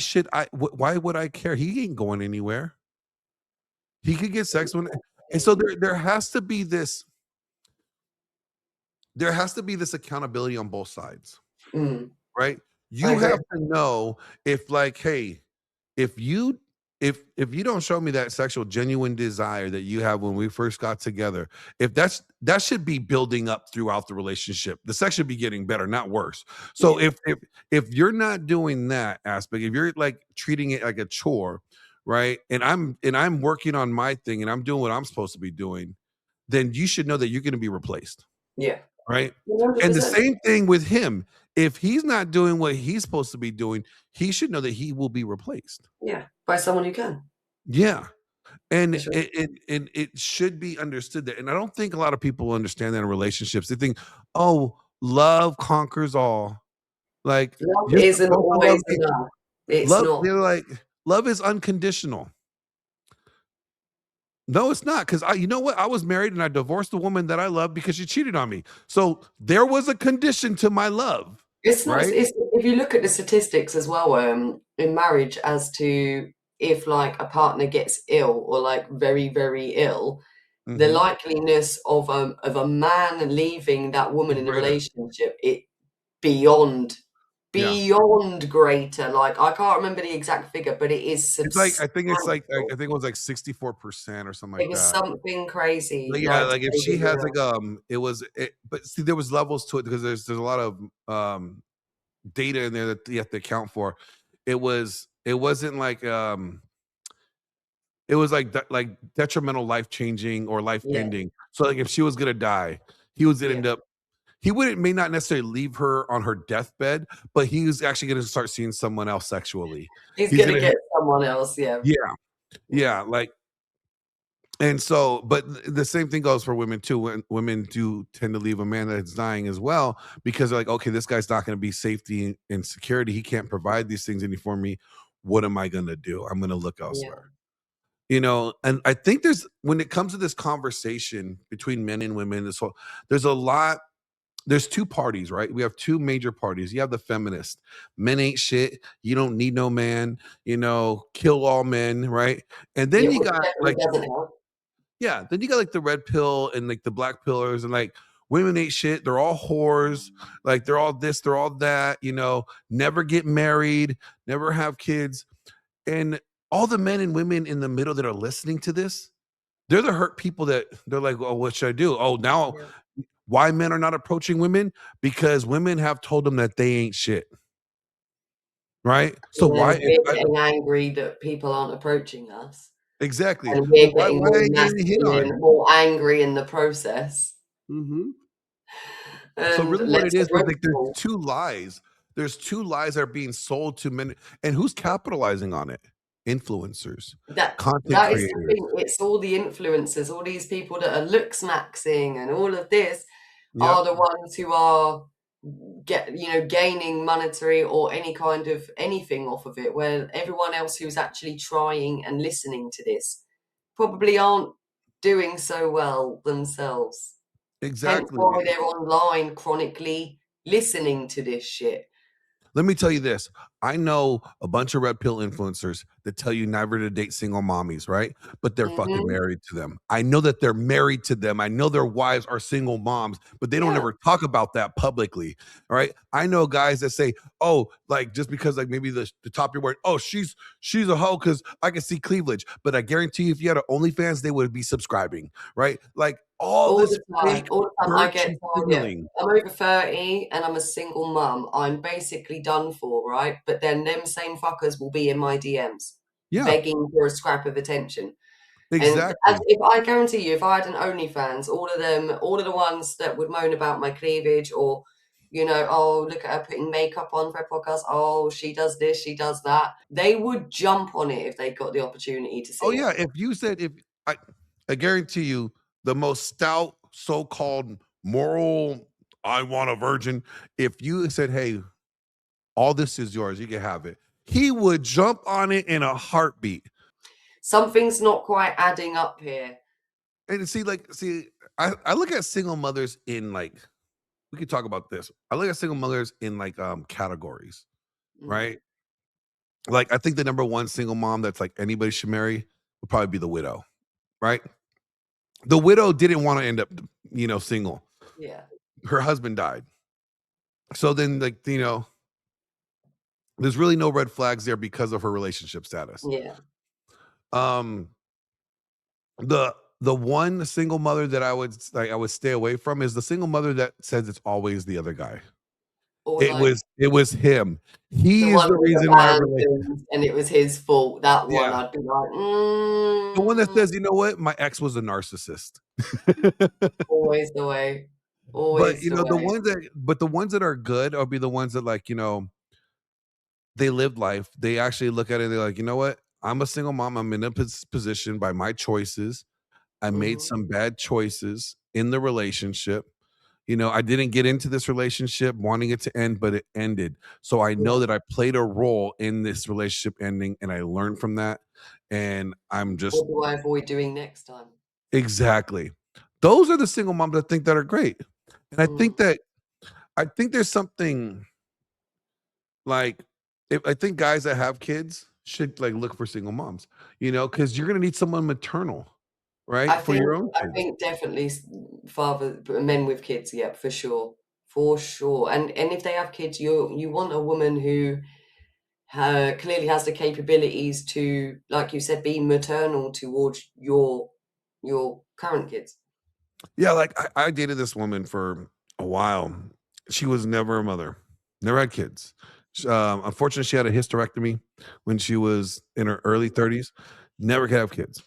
would I care? He ain't going anywhere. He could get sex when and so there has to be this accountability on both sides, Mm, right? I You agree. have to know if like, hey, if you if you don't show me that sexual genuine desire that you have when we first got together, if that should be building up throughout the relationship. The sex should be getting better, not worse. So Yeah, if you're not doing that aspect, if you're like treating it like a chore, right? And I'm working on my thing and I'm doing what I'm supposed to be doing, then you should know that you're going to be replaced, yeah, right? And the 100%. same thing with him. If he's not doing what he's supposed to be doing, he should know that he will be replaced. Yeah, by someone who can, Yeah. for And sure. it should be understood that. And I don't think a lot of people understand that in relationships. They think, oh, love conquers all. Like Love you're isn't supposed to love always me. enough. It's Love, not. they're like, love is unconditional. No, it's not. Cause you know what? I was married and I divorced the woman that I loved because she cheated on me. So there was a condition to my love, It's not. right? It's, if you look at the statistics as well, in marriage, as to if like a partner gets ill or like very very ill, the Mhm. likeliness of a man leaving that woman Is in a greater. relationship, it beyond Yeah. beyond greater. Like, I can't remember the exact figure, but it is It's like I think it's like I substantial. think it was like 64% or something It like was that. something crazy, But yeah, like, to like if keep she it has like, real. but see, there was levels to it because there's a lot of, data in there that you have to account for. It wasn't like, it was like like detrimental life changing or life Yeah, ending. So like if she was gonna die, he was gonna yeah. end up he wouldn't may not necessarily leave her on her deathbed, but he was actually gonna start seeing someone else sexually. He's He's gonna gonna get someone else, yeah. yeah, Mm, yeah, like and so, but the same thing goes for women too. When women do tend to leave a man that's dying as well, because they're like, okay, this guy's not going to be safety and security. He can't provide these things any for me. What am I going to do? I'm going to look yeah, elsewhere. You know, and I think there's when it comes to this conversation between men and women, this whole there's a lot. There's two parties, right? We have two major parties. You have the feminist, men ain't shit. You don't need no man. You know, kill all men, right? And yeah, then you which got definitely like doesn't help. yeah, then you got like the red pill and like the black pillars and like women ain't shit. They're all whores. Like they're all this, they're all that, you know, never get married, never have kids. And all the men and women in the middle that are listening to this, they're the hurt people that they're like, oh, what should I do? Oh, now Yeah, why men are not approaching women? Because women have told them that they ain't shit. Right. So and then why if we're I, getting angry that people aren't approaching us, exactly. and Well, we're getting why more are you getting hit on? masculine, more angry in the process, Mhm. So and really what less it is like there's approachable. 2 lies. There's 2 lies that are being sold to men and who's capitalizing on it? Influencers, content That is the creators. thing, it's all the influencers, all these people that are looks maxing and all of this Yep, are the ones who are gaining monetary or any kind of anything off of it, where everyone else who's actually trying and listening to this probably aren't doing so well themselves. Hence exactly. why they're online chronically listening to this shit. Let me tell you this. I know a bunch of red pill influencers that tell you never to date single mommies, right? But they're fucking Mhm. married to them. I know that they're married to them. I know their wives are single moms, but they don't Yeah. ever talk about that publicly. All right. I know guys that say, oh, like just because like maybe the top of your word, oh, she's a hoe because I can see cleavage. But I guarantee you, if you had an OnlyFans, they would be subscribing, right? Like all this fake All the time I get virtue told, yeah, signaling. I'm over 30 and I'm a single mum, I'm basically done for, right? But then them same fuckers will be in my DMs Yeah, begging for a scrap of attention. And as exactly. if I guarantee you, if I had an OnlyFans, all of them, all of the ones that would moan about my cleavage or, oh, look at her putting makeup on for a podcast. Oh, she does this, she does that. They would jump on it if they got the opportunity to Oh see it. yeah, if you said if I I guarantee you the most stout so-called moral I want a virgin, if you said, "Hey, all this is yours, you can have it." He would jump on it in a heartbeat. Something's not quite adding up here. And see, I look at single mothers in like we could talk about this. I look at single mothers in like categories, Mm, right? Like I think the number one single mom that's like anybody should marry would probably be the widow, right? The widow didn't want to end up, single. yeah, Her husband died. So then, like, there's really no red flags there because of her relationship status. yeah. Um, the the one single mother that I would stay away from is the single mother that says it's always the other guy. Or like It was him. the He is one the with reason why our relate abandoned and it was his fault, that one, yeah. I'd be like, The one that "Mm, says, "You know what? My ex was a narcissist." always the way, But, always the way." the ones that are good will be the ones that, like, they lived life. They actually look at it, they're like, "You know what? I'm a single mom. I'm in a position by my choices. I made Mhm, some bad choices in the relationship. I didn't get into this relationship wanting it to end, but it ended. So I know yeah. that I played a role in this relationship ending and I learned from that. And I'm just What do I avoid doing next time? exactly. Those are the single moms I think that are great. And Mm, I think there's something like if I think guys that have kids should like look for single moms, because you're gonna need someone maternal. right? I For think your own I kids. think definitely men with kids, yeah, for sure. And if they have kids, you want a woman who clearly has the capabilities to, like you said, be maternal towards your current kids. Yeah, like I dated this woman for a while. She was never a mother, never had kids. Unfortunately, she had a hysterectomy when she was in her early 30s. Never could have kids.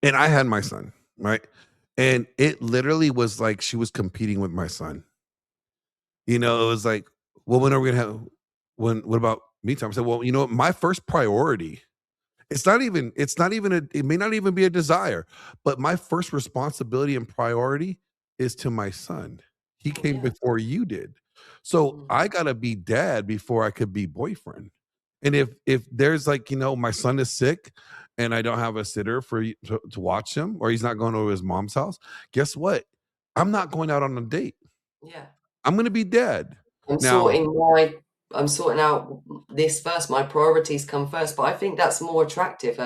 And I had my son, right? And it literally was like she was competing with my son. You know, it was like, well, when are we gonna have what about me time? I said, well, you know what? My first priority, it's not even it may not even be a desire, but my first responsibility and priority is to my son. He Oh came yeah. before you did. So Mm. I gotta be dad before I could be boyfriend. And if there's like, my son is sick and I don't have a sitter for you to watch him, or he's not going to his mom's house, guess what? I'm not going out on a date. Yeah. I'm gonna be dad. I'm Now, sorting my I'm sorting out this first. My priorities come first, but I think that's more attractive.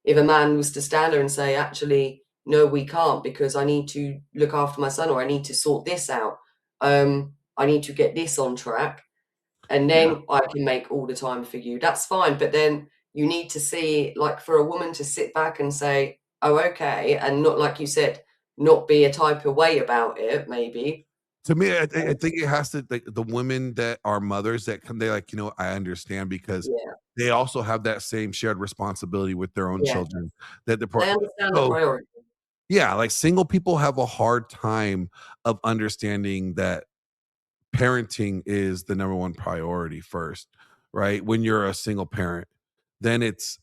If a man was to stand there and say, actually, no, we can't because I need to look after my son or I need to sort this out. I need to get this on track and yeah. then I can make all the time for you. That's fine. But then you need to see, like, for a woman to sit back and say, oh, okay, and not, like you said, not be a type of way about it, maybe. To me, I think it has to like the women that are mothers that come, they're like, I understand because Yeah, they also have that same shared responsibility with their own yeah. children that the They part. understand the So priority. yeah, like single people have a hard time of understanding that parenting is the number one priority first, right? When you're a single parent, then it's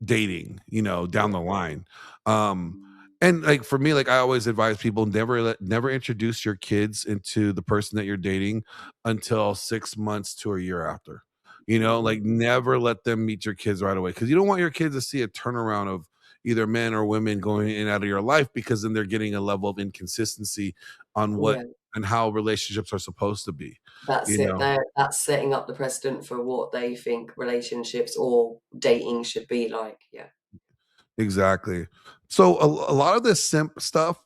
dating, down Yeah, the line. Um, and like for me, like I always advise people never introduce your kids into the person that you're dating until 6 months to a year after. mhm, Like never let them meet your kids right away because you don't want your kids to see a turnaround of either men or women going in and out of your life because then they're getting a level of inconsistency on what yeah. and how relationships are supposed to be. That's You it. know, That's setting up the precedent for what they think relationships or dating should be like. Yeah. exactly. So a lot of this simp stuff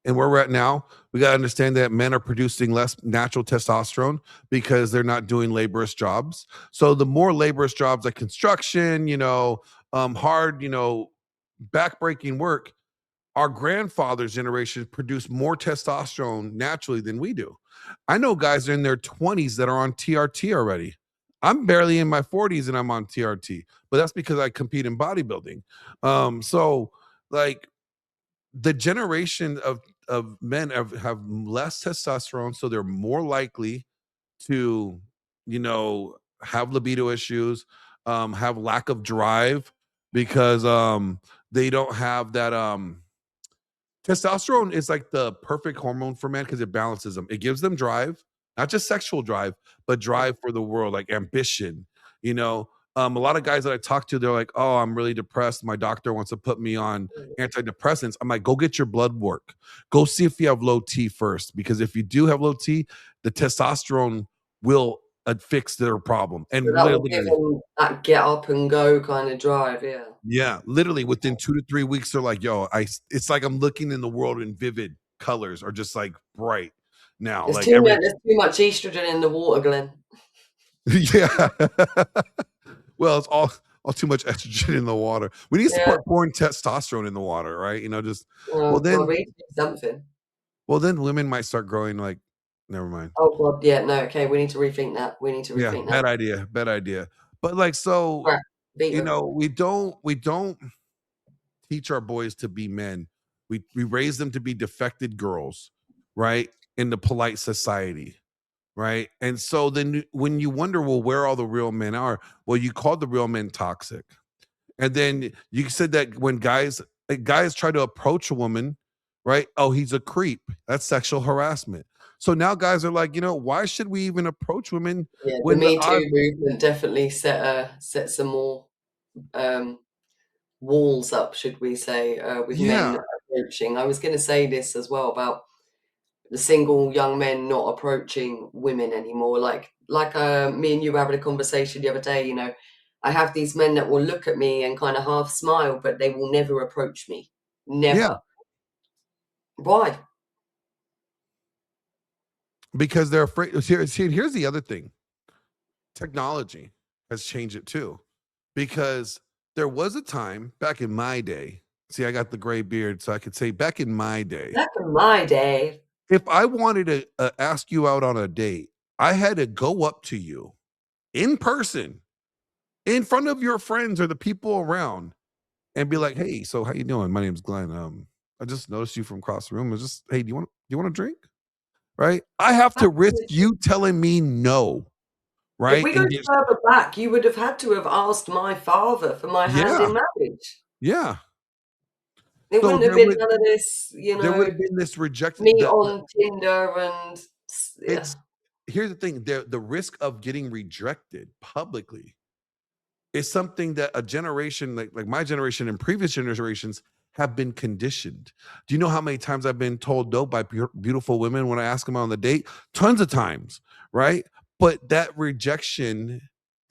and where we're at now, we got to understand that men are producing less natural testosterone because they're not doing laborious jobs. So the more laborious jobs like construction, hard, backbreaking work, our grandfather's generation produced more testosterone naturally than we do. I know guys in their 20s that are on TRT already. I'm barely in my 40s and I'm on TRT, but that's because I compete in bodybuilding. So like the generation of men have less testosterone, so they're more likely to, have libido issues, have lack of drive because they don't have that testosterone is like the perfect hormone for men because it balances them. It gives them drive, not just sexual drive, but Yeah. drive for the world, like ambition. You know, a lot of guys that I talk to, they're like, "Oh, I'm really depressed. My doctor wants to put me on Mm. antidepressants." I'm like, "Go get your blood work. Go see if you have low T first, because if you do have low T, the testosterone will fix their problem." So And that will give literally, them that get up and go kind of drive. Yeah. yeah, literally within 2 to 3 weeks, they're like, "Yo, it's like I'm looking in the world in vivid colors, or just like bright now, like every." There's too much estrogen in the water, Glenn. Yeah. Well, it's all too much estrogen in the water. We need to Yeah. start pouring testosterone in the water, right? Just well Oh God, then we need to do something. women might start growing like never mind. Oh God, yeah, no, okay, we need to rethink that. We need to Yeah, rethink that. bad idea, bad idea. But like so, Right, beat her. we don't teach our boys to be men. We raise them to be defected girls, right? In the polite society, right? And so then when you wonder, well, where all the real men are, well, you called the real men toxic. And then you said that when guys try to approach a woman, right? Oh, he's a creep. That's sexual harassment. So now guys are like, why should we even approach women Yeah, the when the Me odds? Too movement definitely set some more um, walls up, should we say, with men Yeah, approaching. I was going to say this as well about the single young men not approaching women anymore. Like me and you were having a conversation the other day. I have these men that will look at me and kind of half smile, but they will never approach me. Yeah, Never. Why? because they're afraid. Here's the other thing. Technology has changed it too, because there was a time back in my day. See, I got the gray beard, so I could say back in my day, Back in my day, if I wanted to ask you out on a date, I had to go up to you in person, in front of your friends or the people around, and be like, "Hey, so how you doing? My name's Glenn. I just noticed you from across the room. It's just, hey, do you want a drink?" Right? I have to risk absolutely. you telling me no, If right? we go And get further back, you would have had to have asked my father for my hand yeah, in marriage. yeah. It So wouldn't have been none of this, there would have been this rejected me on Tinder and yeah. it's here's the thing, the risk of getting rejected publicly is something that a generation like my generation and previous generations have been conditioned. Do you know how many times I've been told no by beautiful women when I ask them out on the date? Tons of times, right? But that rejection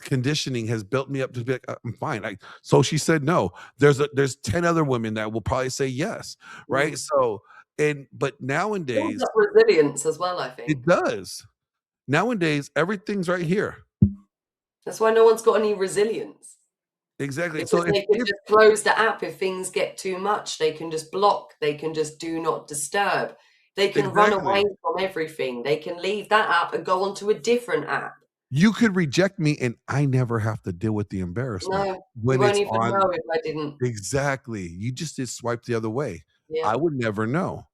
conditioning has built me up to be like, I'm fine. So she said no. There's 10 other women that will probably say yes, right? Mm. So but Builds nowadays up resilience as well, I it think. does. Nowadays everything's right here. That's why no one's got any resilience. Exactly. So Because they can if just close the app if things get too much. They can just block. They can just do not disturb. They can run away exactly. from everything. They can leave that app and go onto a different app. You could reject me and I never have to deal with the embarrassment No, you when won't it's even on know if I didn't. exactly. You just did swipe the other way. Yeah. I would never know.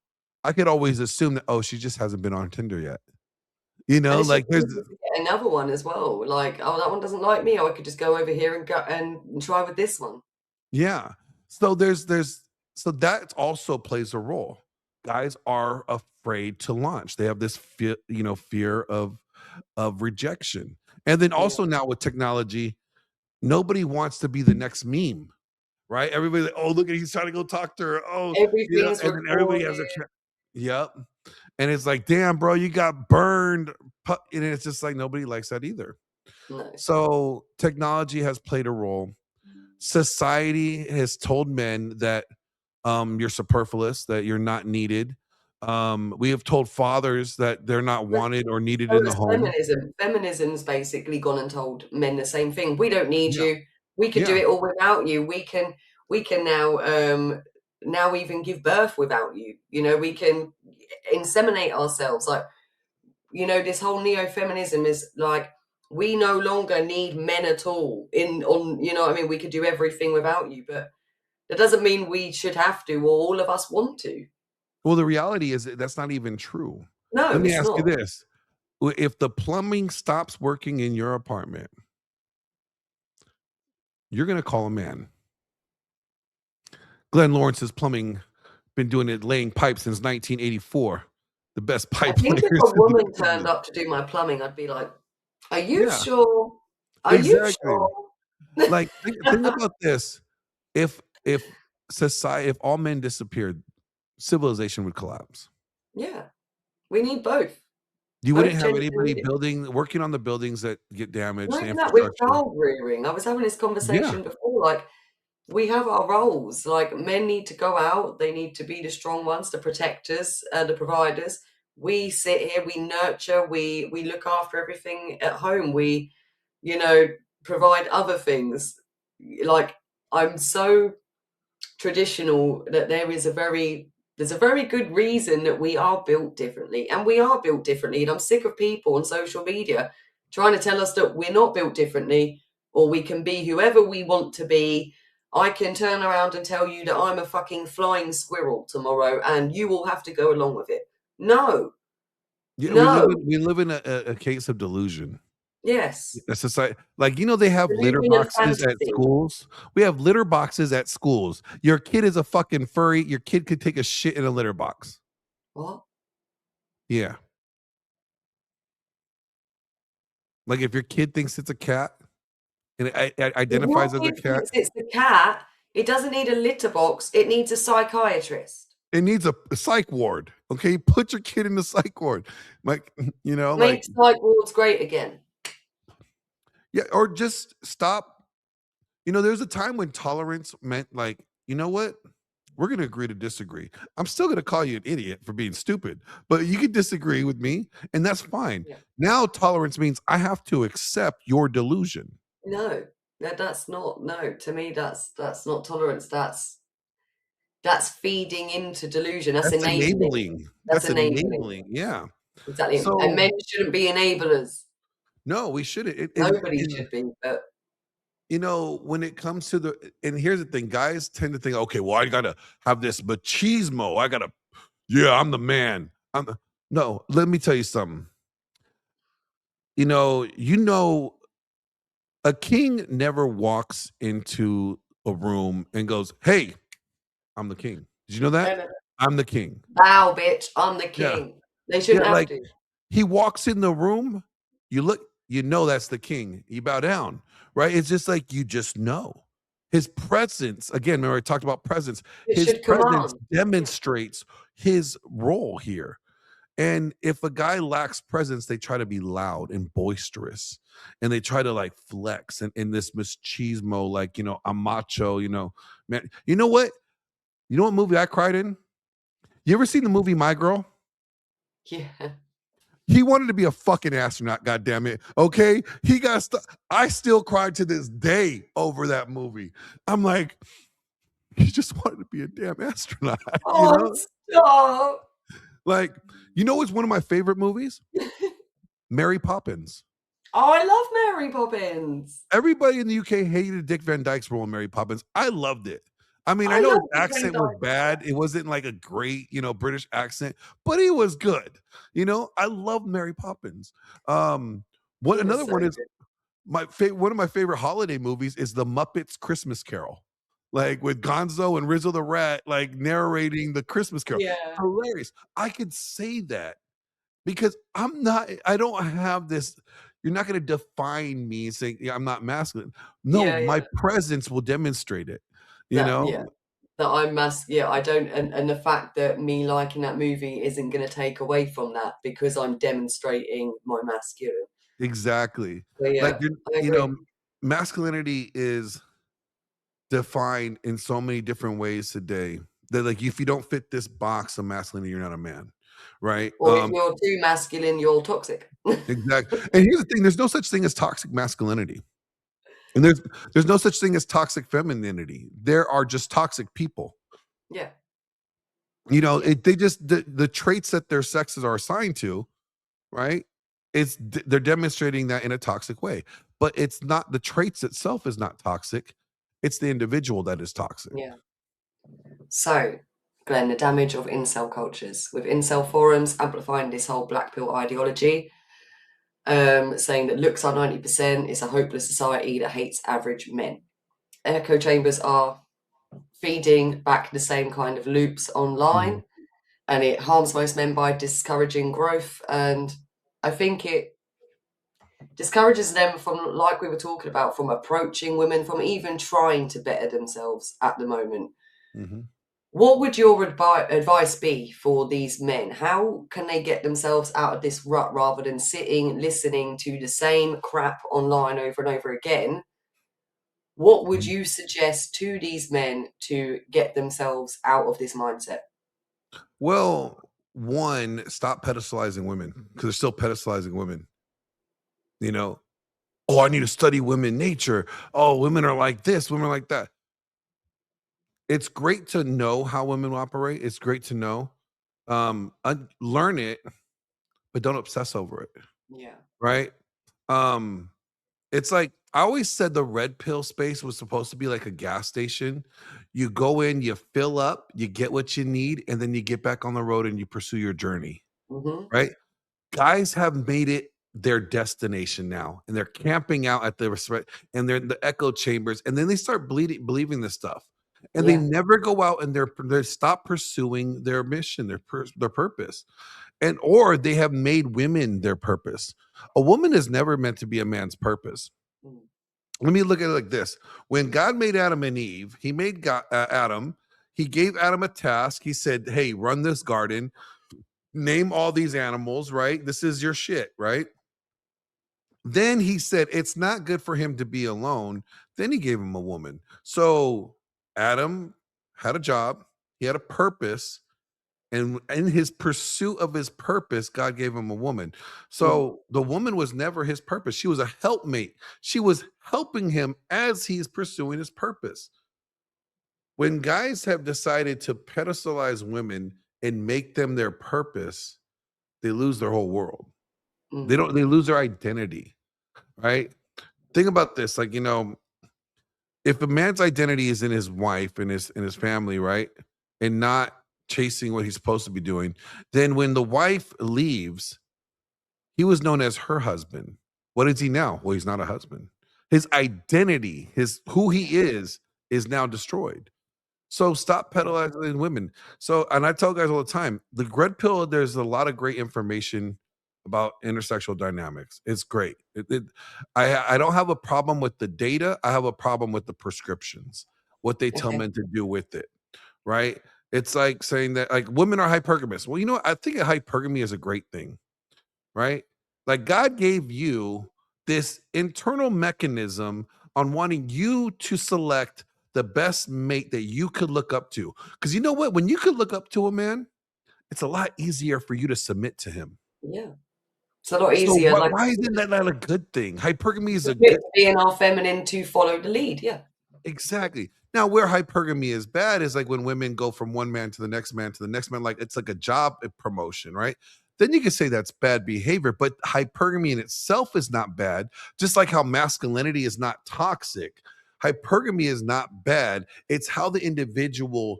I could always assume that, oh, she just hasn't been on Tinder yet. You And know, it's just like there's easy to get another one as well. Like, oh, that one doesn't like me. Oh, I could just go over here and go and try with this one. yeah. So so that also plays a role. Guys are afraid to launch. They have this fear of rejection. And then Yeah. also now with technology, nobody wants to be the next meme. Right? Everybody like, "Oh, look at he's trying to go talk to her. Oh," Everything's and then everybody has recorded. yep. And it's like, "Damn, bro, you got burned." And it's just like nobody likes that either. No. So technology has played a role. Society has told men that you're superfluous, that you're not needed. We have told fathers that they're not But wanted or needed so in the has home. feminism. Feminism's basically gone and told men the same thing. We don't need Yeah. you. We could do Yeah. it all without you. We can now even give birth without you. We can inseminate ourselves. Like, this whole neo-feminism is like we no longer need men at all in on what I mean, we could do everything without you, but that doesn't mean we should have to or all of us want to. Well, the reality is that that's not even true. No, Let me it's ask you not. this. If the plumbing stops working in your apartment, you're gonna call a man. Glenn Lawrence's plumbing been doing it, laying pipe since 1984. The best I pipe think if layers a in the woman turned business. up to do my plumbing, I'd be like, "Are you Yeah, sure? Are you exactly. sure?" Like, think about this. If society, if all men disappeared, civilization would collapse. Yeah, we need both. You wouldn't Both have genders are anybody needed. building working on the buildings that get damaged, Not the even that, with infrastructure. child rearing. I was having this Yeah. conversation before, like, we have our roles. Like, men need to go out, they need to be the strong ones, the protectors, the providers. We sit here, we nurture, we look after everything at home. We, you know, provide other things. Like, I'm so traditional that there's a very good reason that we are built differently, and we are built differently, and I'm sick of people on social media trying to tell us that we're not built differently or we can be whoever we want to be. I can turn around and tell you that I'm a fucking flying squirrel tomorrow and you will have to go along with it. No. Yeah, No. we live in a case of delusion. Yes. A society like, they have litter Delusion of boxes at fantasy. schools? We have litter boxes at schools. Your kid is a fucking furry, your kid could take a shit in a litter box. What? Yeah. Like, if your kid thinks it's a cat and it If your identifies as a kid cat, thinks it's the cat, it doesn't need a litter box, it needs a psychiatrist. it needs a psych ward, okay? Put your kid in the psych ward. Like, like Make psych wards great again. yeah, or just stop There's a time when tolerance meant like, you know what? We're going to agree to disagree. I'm still going to call you an idiot for being stupid, but you can disagree with me, and that's fine. Yeah. Now, tolerance means I have to accept your delusion. No, that's not, no, to me, that's not tolerance. That's feeding into delusion. That's That's enabling. enabling. That's That's enabling. enabling. Yeah. Exactly. And So men shouldn't be enablers. no, we shouldn't. Nobody should be, but When it comes to and here's the thing, guys tend to think, okay, well, I gotta have this machismo. Yeah, I'm the man. No, let me tell you something. A king never walks into a room and goes, "Hey, I'm the king." Did you know no, that? no, no. I'm the king. Bow, bitch, I'm the Yeah. king. They Yeah, shouldn't have like to. he walks in the room, you look, that's the king. You bow down, right? It's just like you just know. His presence, again, remember I talked about presence. It His should presence command. Yeah. demonstrates his role here. And if a guy lacks presence, they try to be loud and boisterous and they try to like flex and in this machismo, like, I'm macho, man. You know what? You know what movie I cried in? You ever seen the movie My Girl? Yeah. He wanted to be a fucking astronaut, goddamn it. Okay? I still cried to this day over that movie. I'm like, he just wanted to be a damn astronaut, you Oh, know? stop. Like, what's one of my favorite movies? Mary Poppins. Oh, I love Mary Poppins. Everybody in the UK hated Dick Van Dyke's role in Mary Poppins. I loved it. I mean, I I know love his Dick Van accent was Dyke. bad. It wasn't like a great, British accent, but he was good. I love Mary Poppins. What He was another so one is good. one of my favorite holiday movies is The Muppets Christmas Carol. Like with Gonzo and Rizzo the Rat, like narrating the Christmas Carol. Yeah. Hilarious. I could say that because I don't have this. You're not going to define me saying, yeah, I'm not masculine. No, Yeah, my yeah. presence will demonstrate it, you That know? yeah. That I'm yeah, I don't, and the fact that me liking that movie isn't gonna take away from that because I'm demonstrating my masculine. Exactly. So Like, yeah, I agree. masculinity is defined in so many different ways today that, like, if you don't fit this box of masculinity, you're not a man, right? Or if you're too masculine, you're toxic. Exactly. And here's the thing, there's no such thing as toxic masculinity. And there's no such thing as toxic femininity. There are just toxic people. Yeah, yeah, They just the traits that their sexes are assigned to, right? They're demonstrating that in a toxic way. But it's not the traits itself is not toxic. It's the individual that is toxic. yeah. So, Glenn, the damage of incel cultures, with incel forums amplifying this whole black pill ideology, saying that looks are 90%, it's a hopeless society that hates average men. Echo chambers are feeding back the same kind of loops online, Mhm, and it harms most men by discouraging growth. And I think it discourages them from, like we were talking about, from approaching women, from even trying to better themselves at the moment. mhm. What would your advice be for these men? How can they get themselves out of this rut rather than sitting, listening to the same crap online over and over again? What would Mhm. you suggest to these men to get themselves out of this mindset? Well, one, stop pedestalizing women because they're still pedestalizing women. You know, oh, I need to study women nature. Oh, women are like this, women are like that. It's great to know how women operate. It's great to know. Learn it, but don't obsess over it. Yeah. Right? Um, it's like I always said the red pill space was supposed to be like a gas station. You go in, you fill up, you get what you need, and then you get back on the road and you pursue your journey. Hmm. Right? Guys have made it their destination now, and they're camping out at the and they're in the echo chambers, and then they start believing this stuff, and they Yeah. never go out and they stop pursuing their mission, their purpose, and or they have made women their purpose. A woman is never meant to be a man's purpose. Mm. Let me look at it like this: when God made Adam and Eve, He made Adam. He gave Adam a task. He said, "Hey, run this garden, name all these animals, right? This is your shit, right?" Then he said it's not good for him to be alone. Then he gave him a woman. So Adam had a job, he had a purpose, and in his pursuit of his purpose, God gave him a woman. Mm, So the woman was never his purpose. She was a helpmate. She was helping him as he's pursuing his purpose. When guys have decided to pedestalize women and make them their purpose, they lose their whole world. mm, They lose their identity, right? Think about this, like, if a man's identity is in his wife and his family, right? And not chasing what he's supposed to be doing, then when the wife leaves, he was known as her husband. What is he now? Well, he's not a husband. His identity, his who he is now destroyed. So stop pedalizing women. So, and I tell guys all the time, the Red Pill, there's a lot of great information about intersexual dynamics. It's great. I don't have a problem with the data. I have a problem with the prescriptions, what they tell okay. men to do with it, right? It's like saying that like women are hypergamous. Well, I think a hypergamy is a great thing, right? Like God gave you this internal mechanism on wanting you to select the best mate that you could look up to. Because you know what? When you could look up to a man, it's a lot easier for you to submit to him. Yeah. It's a lot So easier, like why isn't that not a good thing? Hypergamy is a submit good. to being our feminine to follow the lead. Yeah. Exactly. Now, where hypergamy is bad is like when women go from one man to the next man to the next man, like it's like a job promotion, right? Then you can say that's bad behavior, but hypergamy in itself is not bad. Just like how masculinity is not toxic, hypergamy is not bad. It's how the individual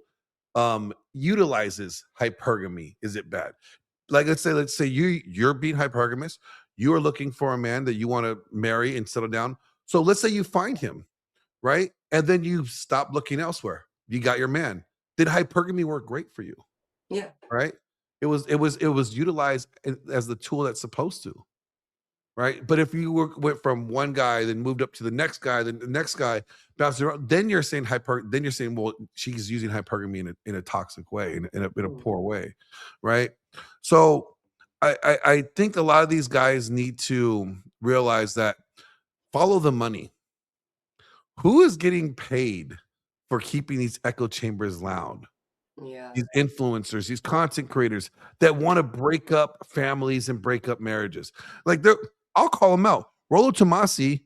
utilizes hypergamy. Is it bad? Like let's say you're being hypergamous. You are looking for a man that you want to marry and settle down. So let's say you find him, right? And then you stop looking elsewhere. You got your man. Did hypergamy work great for you? Yeah. Right? It was utilized as the tool that's supposed to, right? But if you went from one guy, then moved up to the next guy, then the next guy, bounced around, then you're saying then you're saying, well, she's using hypergamy in a toxic way, in a Mm, poor way, right? So I think a lot of these guys need to realize that follow the money. Who is getting paid for keeping these echo chambers loud? yeah. These influencers, these content creators that want to break up families and break up marriages. Like I'll call them out. Rollo Tomasi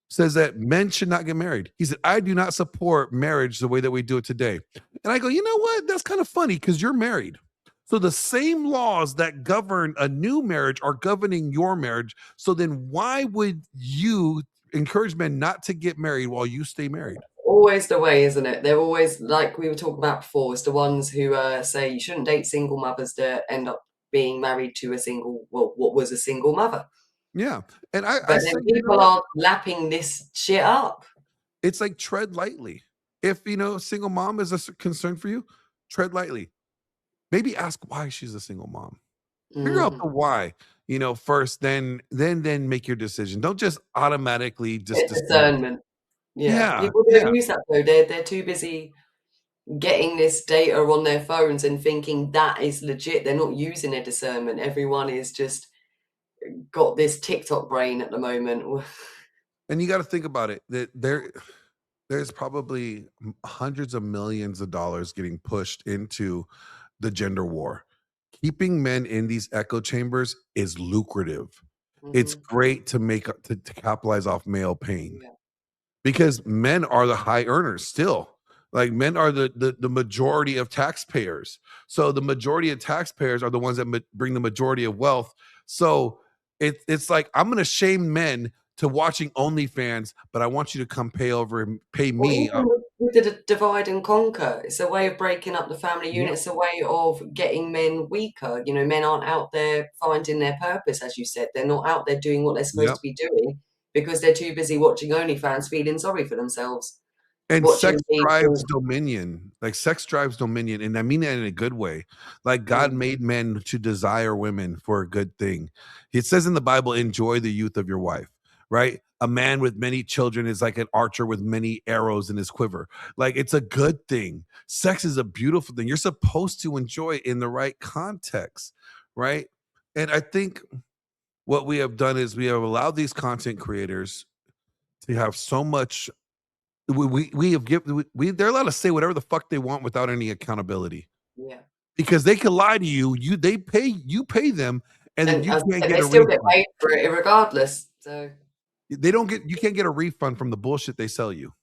says that men should not get married. He said, I do not support marriage the way that we do it today. And I go, you know what? That's kind of funny because you're married. So the same laws that govern a new marriage are governing your marriage. So then why would you encourage men not to get married while you stay married? Always the way, isn't it? They're always like we were talking about before. It's the ones who say you shouldn't date single mothers that end up being married to what was a single mother. Yeah. And I But say, then you know people what? are lapping this shit up. It's like tread lightly. If single mom is a concern for you, tread lightly. Maybe ask why she's a single mom. Figure out Mhm. the why, first, then make your decision. Don't just automatically just Bit decide. discernment. Yeah, Yeah, people yeah. don't use that though. They're too busy getting this data on their phones and thinking that is legit. They're not using their discernment. Everyone is just got this TikTok brain at the moment. And you gotta think about it, that there's probably hundreds of millions of dollars getting pushed into the gender war. Keeping men in these echo chambers is lucrative. It's Mhm. great to make to capitalize off male pain. Yeah. Because men are the high earners still. Like men are the majority of taxpayers. So the majority of taxpayers are the ones that bring the majority of wealth. So it's like I'm going to shame men to watching OnlyFans, but I want you to come pay over and pay Or me. even with the divide and conquer, it's a way of breaking up the family Yeah, unit. It's a way of getting men weaker. You know, men aren't out there finding their purpose, as you said. They're not out there doing what they're supposed yep. to be doing because they're too busy watching OnlyFans, feeling sorry for themselves, And watching sex drives people. dominion. Like sex drives dominion, and I mean that in a good way. Like God Mm, made men to desire women for a good thing. It says in the Bible, enjoy the youth of your wife, right? A man with many children is like an archer with many arrows in his quiver. Like it's a good thing. Sex is a beautiful thing. You're supposed to enjoy it in the right context, right? And I think what we have done is we have allowed these content creators to have so much. We have given they're allowed to say whatever the fuck they want without any accountability Yeah. because they can lie to you. You pay them, and then And you as I can't said, get they a still get refund. paid for it regardless. So They don't get you can't get a refund from the bullshit they sell you.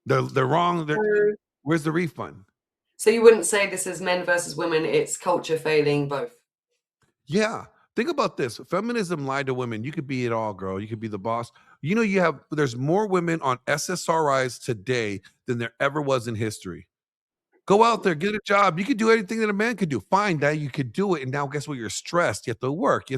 They're wrong. Where's the refund? so you wouldn't say this is men versus women, it's culture failing both? Yeah. Think about this. Feminism lied to women. You could be it all, girl. You could be the boss. There's more women on SSRIs today than there ever was in history. Go out there, get a job. You could do anything that a man could do. Fine, now you could do it. And now guess what? You're stressed. You have to work.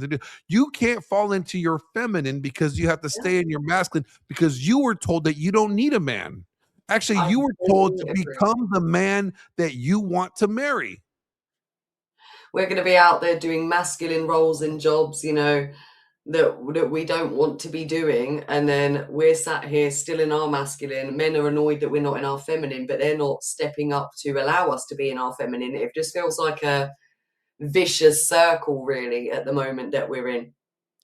You can't fall into your feminine because you have to Yeah, stay in your masculine because you were told that you don't need a man. Actually, I you were told to fully agree. become the man that you want to marry. We're gonna be out there doing masculine roles and jobs, that we don't want to be doing, and then we're sat here still in our masculine. Men are annoyed that we're not in our feminine, but they're not stepping up to allow us to be in our feminine. It just feels like a vicious circle, really, at the moment that we're in.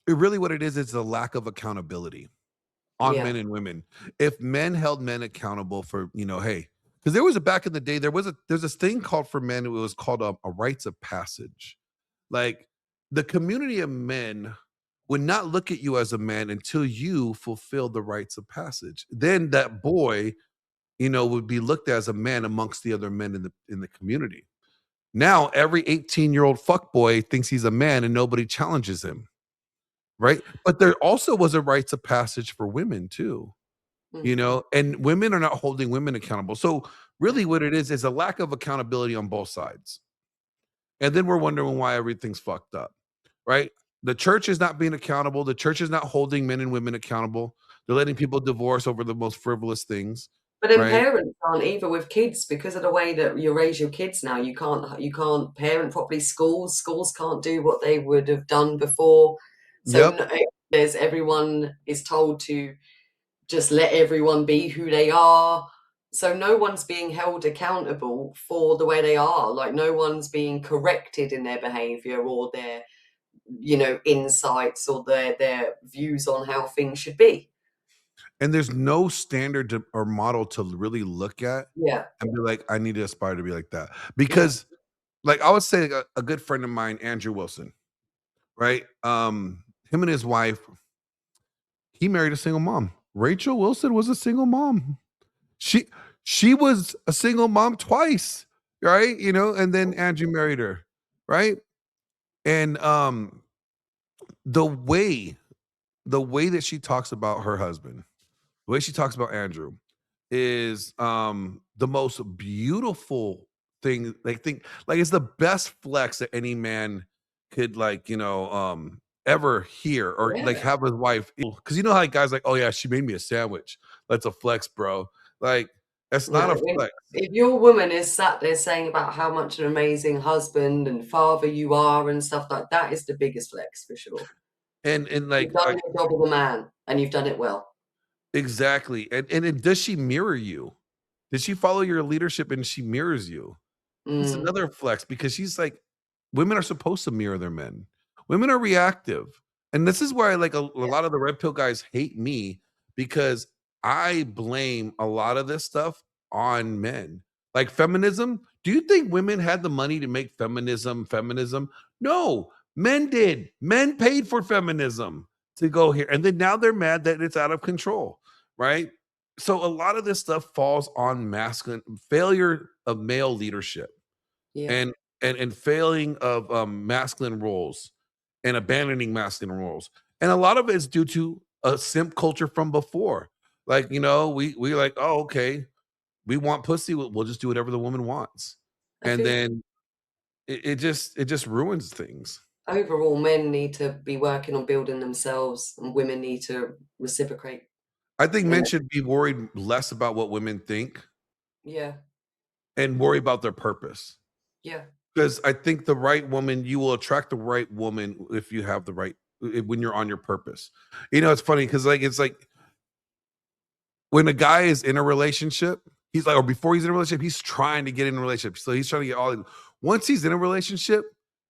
Really what it is a lack of accountability on Yeah. men and women. If men held men accountable for, hey, because there was a back in the day, there's this thing called for men, it was called a rites of passage. Like the community of men would not look at you as a man until you fulfilled the rites of passage. Then that boy, would be looked at as a man amongst the other men in the community. Now every 18-year-old fuck boy thinks he's a man and nobody challenges him. Right? But there also was a rites of passage for women too, Mm, and women are not holding women accountable. So really what it is a lack of accountability on both sides. And then we're wondering why everything's fucked up, right? The church is not being accountable. The church is not holding men and women accountable. They're letting people divorce over the most frivolous things, but then right? parents aren't either with kids because of the way that you raise your kids now. You can't parent properly. Schools can't do what they would have done before. So Yep. no, there's everyone is told to just let everyone be who they are. So no one's being held accountable for the way they are. Like no one's being corrected in their behavior or their, insights or their views on how things should be. And there's no standard or model to really look at Yeah, and be like, I need to aspire to be like that. yeah, Because like I would say a good friend of mine, Andrew Wilson, right? Him and his wife, he married a single mom. Rachel Wilson was a single mom. She she was a single mom twice, right? And then Andrew married her, right? And the way the way that she talks about her husband, the way she talks about Andrew is the most beautiful thing. Like it's the best flex that any man could ever hear or like yeah. have his wife because how like, guys like, oh yeah, she made me a sandwich. That's a flex, bro. Like that's not No, a flex. if your woman is sat there saying about how much an amazing husband and father you are and stuff like that is the biggest flex for sure. And You've like done your job as a man and you've done it well. exactly. And does she mirror you? Does she follow your leadership and she mirrors you? That's Mm, another flex because she's like, women are supposed to mirror their men. Women are reactive. And this is why like a yeah, lot of the red pill guys hate me because I blame a lot of this stuff on men. Like feminism. Do you think women had the money to make feminism? No, men did. Men paid for feminism to go here. And then now they're mad that it's out of control, right? So a lot of this stuff falls on masculine failure of male leadership yeah. and and failing of masculine roles and abandoning masculine roles. And a lot of it is due to a simp culture from before. Like, we like, oh, okay, we want pussy, we'll just do whatever the woman wants. I And think then it just ruins things. overall men need to be working on building themselves and women need to reciprocate. I think men And should be worried less about what women think yeah, and worry about their purpose. yeah, Because I think the right woman, you will attract the right woman if you have the right when you're on your purpose. It's funny because it's like when a guy is in a relationship, he's like, or before he's in a relationship, he's trying to get in a relationship. So he's trying to get all. Once he's in a relationship,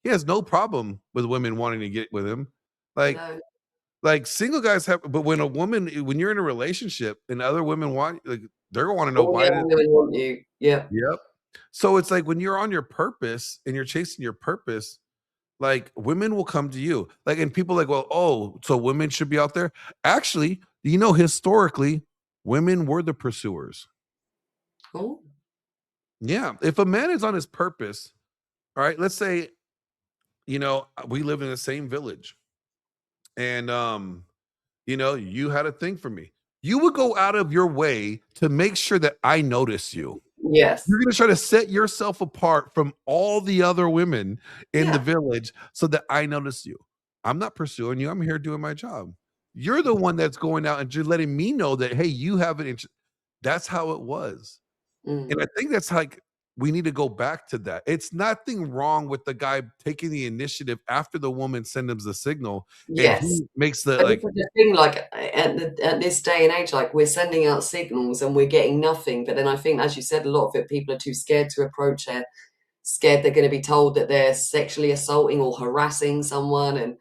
He has no problem with women wanting to get with him. Like No. like single guys have, but when you're in a relationship and other women want, like, they're gonna wanna know All the why other did. women want you. Yeah. Yep. So it's like when you're on your purpose and you're chasing your purpose, like, women will come to you. Like, and people like, "Well, oh, so women should be out there?" Actually, historically, women were the pursuers. Oh, Yeah, if a man is on his purpose, all right, let's say, we live in the same village and, you had a thing for me. You would go out of your way to make sure that I notice you. yes. You're gonna try to set yourself apart from all the other women in the Yeah. village so that I notice you. I'm not pursuing you, I'm here doing my job. You're the one that's going out and just letting me know that, "Hey, you have an interest." That's how it was. And Mm. I think that's like we need to go back to that. It's nothing wrong with the guy taking the initiative after the woman sends him the signal, and Yes. he makes the, But this like. is the thing, like, at this day and age, like, we're sending out signals and we're getting nothing, but then I think, as you said, a lot of it, people are too scared to approach it, scared they're gonna be told that they're sexually assaulting or harassing someone, and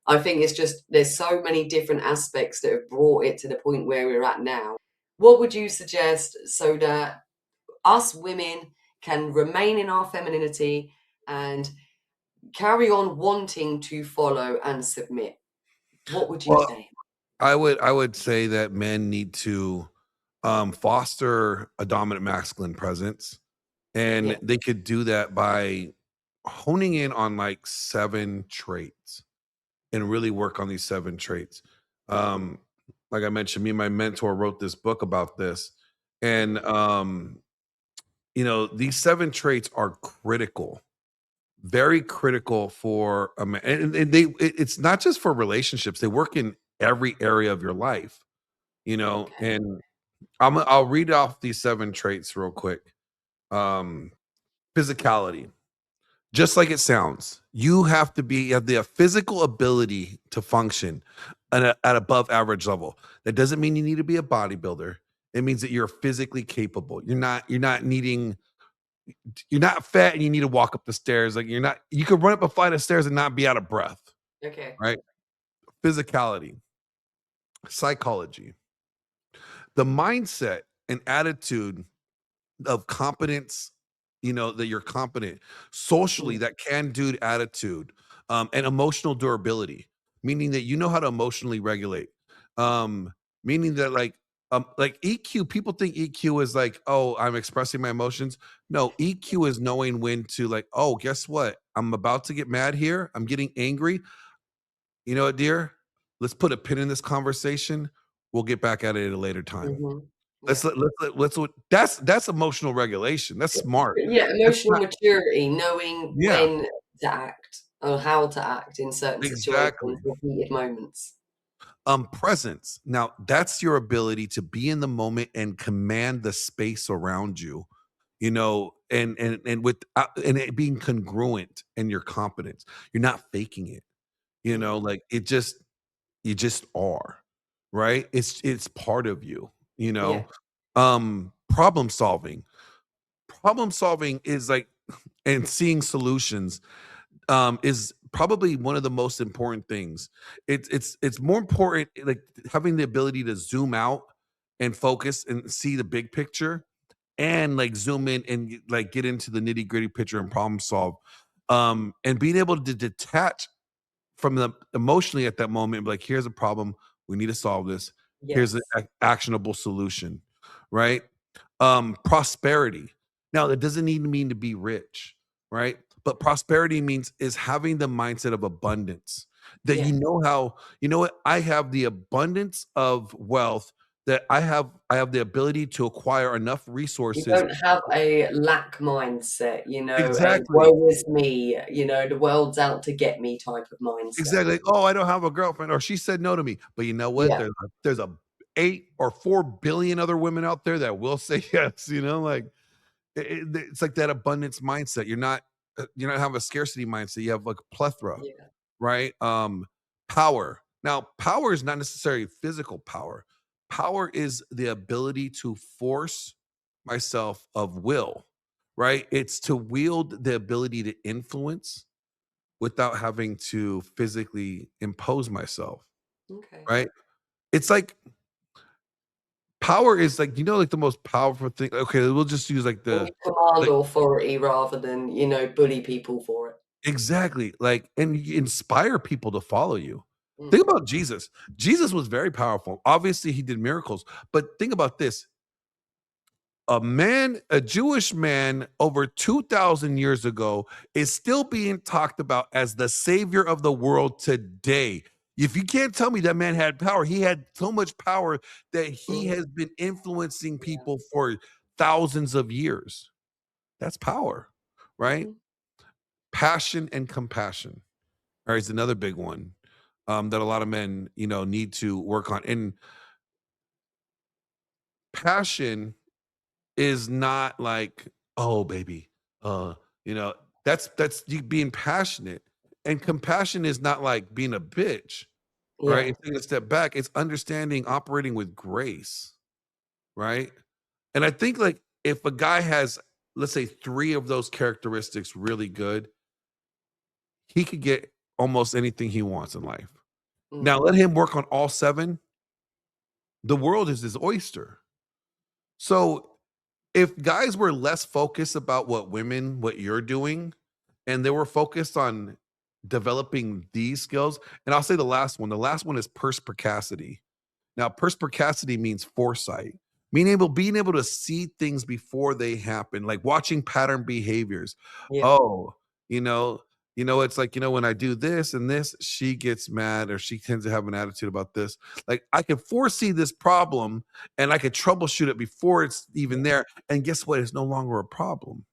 I think it's just there's so many different aspects that have brought it to the point where we're at now. What would you suggest so that us women can remain in our femininity and carry on wanting to follow and submit? What would you Well, say? I would say that men need to, foster a dominant masculine presence, and Yeah. they could do that by honing in on, like, 7 traits and really work on these 7 traits. Um, like I mentioned, me and my mentor wrote this book about this, and, these 7 traits are critical, very critical for a man, and it's not just for relationships, they work in every area of your life, Okay. and I'll read off these 7 traits real quick. Um, Physicality. Just like it sounds, you have the physical ability to function at above average level. That doesn't mean you need to be a bodybuilder. It means that you're physically capable. You're not fat and you need to walk up the stairs. Like, you could run up a flight of stairs and not be out of breath, Okay. right? Physicality, psychology, the mindset and attitude of competence, that you're competent, socially, Mm. that can do attitude, and emotional durability, meaning that you know how to emotionally regulate. Um, Meaning that, like EQ, people think EQ is like, oh, I'm expressing my emotions. No, EQ is knowing when to, like, oh, guess what? I'm about to get mad here. I'm getting angry. You know what, dear? Let's put a pin in this conversation. We'll get back at it at a later time. Mhm. Let's Yeah. that's emotional regulation, that's smart. Yeah, That's emotional not. maturity, knowing Yeah, when to act or how to act in certain situations exactly. or heated moments. Presence. Now, that's your ability to be in the moment and command the space around you, and and it being congruent in your competence. You're not faking it, Mm. like, you just are, right? It's part of you, you Yeah. know? Problem solving. Problem solving is like and seeing solutions, is probably one of the most important things. It's more important, like, having the ability to zoom out and focus and see the big picture, and, like, zoom in and like get into the nitty-gritty picture and problem solve. And being able to detach from the emotionally at that moment, like, here's a problem, we need to solve this. Here's an Yes. actionable solution, right? Prosperity. Now, that doesn't need to mean to be rich, right? But prosperity means is having the mindset of abundance. That Yeah. you know what? I have the abundance of wealth that I have the ability to acquire enough You resources. don't have a lack mindset, a Exactly. woe is me, the world's out to get me type of mindset. Exactly. "Oh, I don't have a girlfriend," or "She said no to me." But you know what? Yeah. There's a 8 or 4 billion other women out there that will say yes, like, it's like that abundance mindset. You're not having a scarcity mindset, you have, like, plethora, Yeah. right? Power. Now, power is not necessarily physical power. Power is the ability to force myself of will, right? It's to wield the ability to influence, without having to physically impose myself, Okay. right? It's like power is like, like the most powerful thing. Okay, we'll just use like When the you command like authority rather than, bully people for it. exactly, like, and you inspire people to follow you. Think Mm. about Jesus. Jesus was very powerful. Obviously, he did miracles, but think about this. A Jewish man over 2,000 years ago is still being talked about as the savior of the world today. If you can't tell me that man had power, he had so much power that he Mhm. has been influencing Yeah. people for thousands of years. That's power, right? Mhm. Passion and compassion, right, is another big one, that a lot of men, need to work on. And passion is not like, "Oh, baby," uh, you know, that's you being passionate, and compassion is not like being a bitch, right? Yeah. And taking a step back, it's understanding, operating with grace, right? And I think, like, if a guy has, let's say, 3 of those characteristics really good, he could get almost anything he wants in life. Now Mm. let him work on all 7, the world is his oyster. So if guys were less focused about what you're doing, and they were focused on developing these skills, and I'll say the last one is perspicacity. Now, perspicacity means foresight, being able to see things before they happen, like watching pattern behaviors. Yeah. Oh, you know, it's like, when I do this and this, she gets mad or she tends to have an attitude about this. Like I can foresee this problem and I could troubleshoot it before it's even there. And guess what? It's no longer a problem.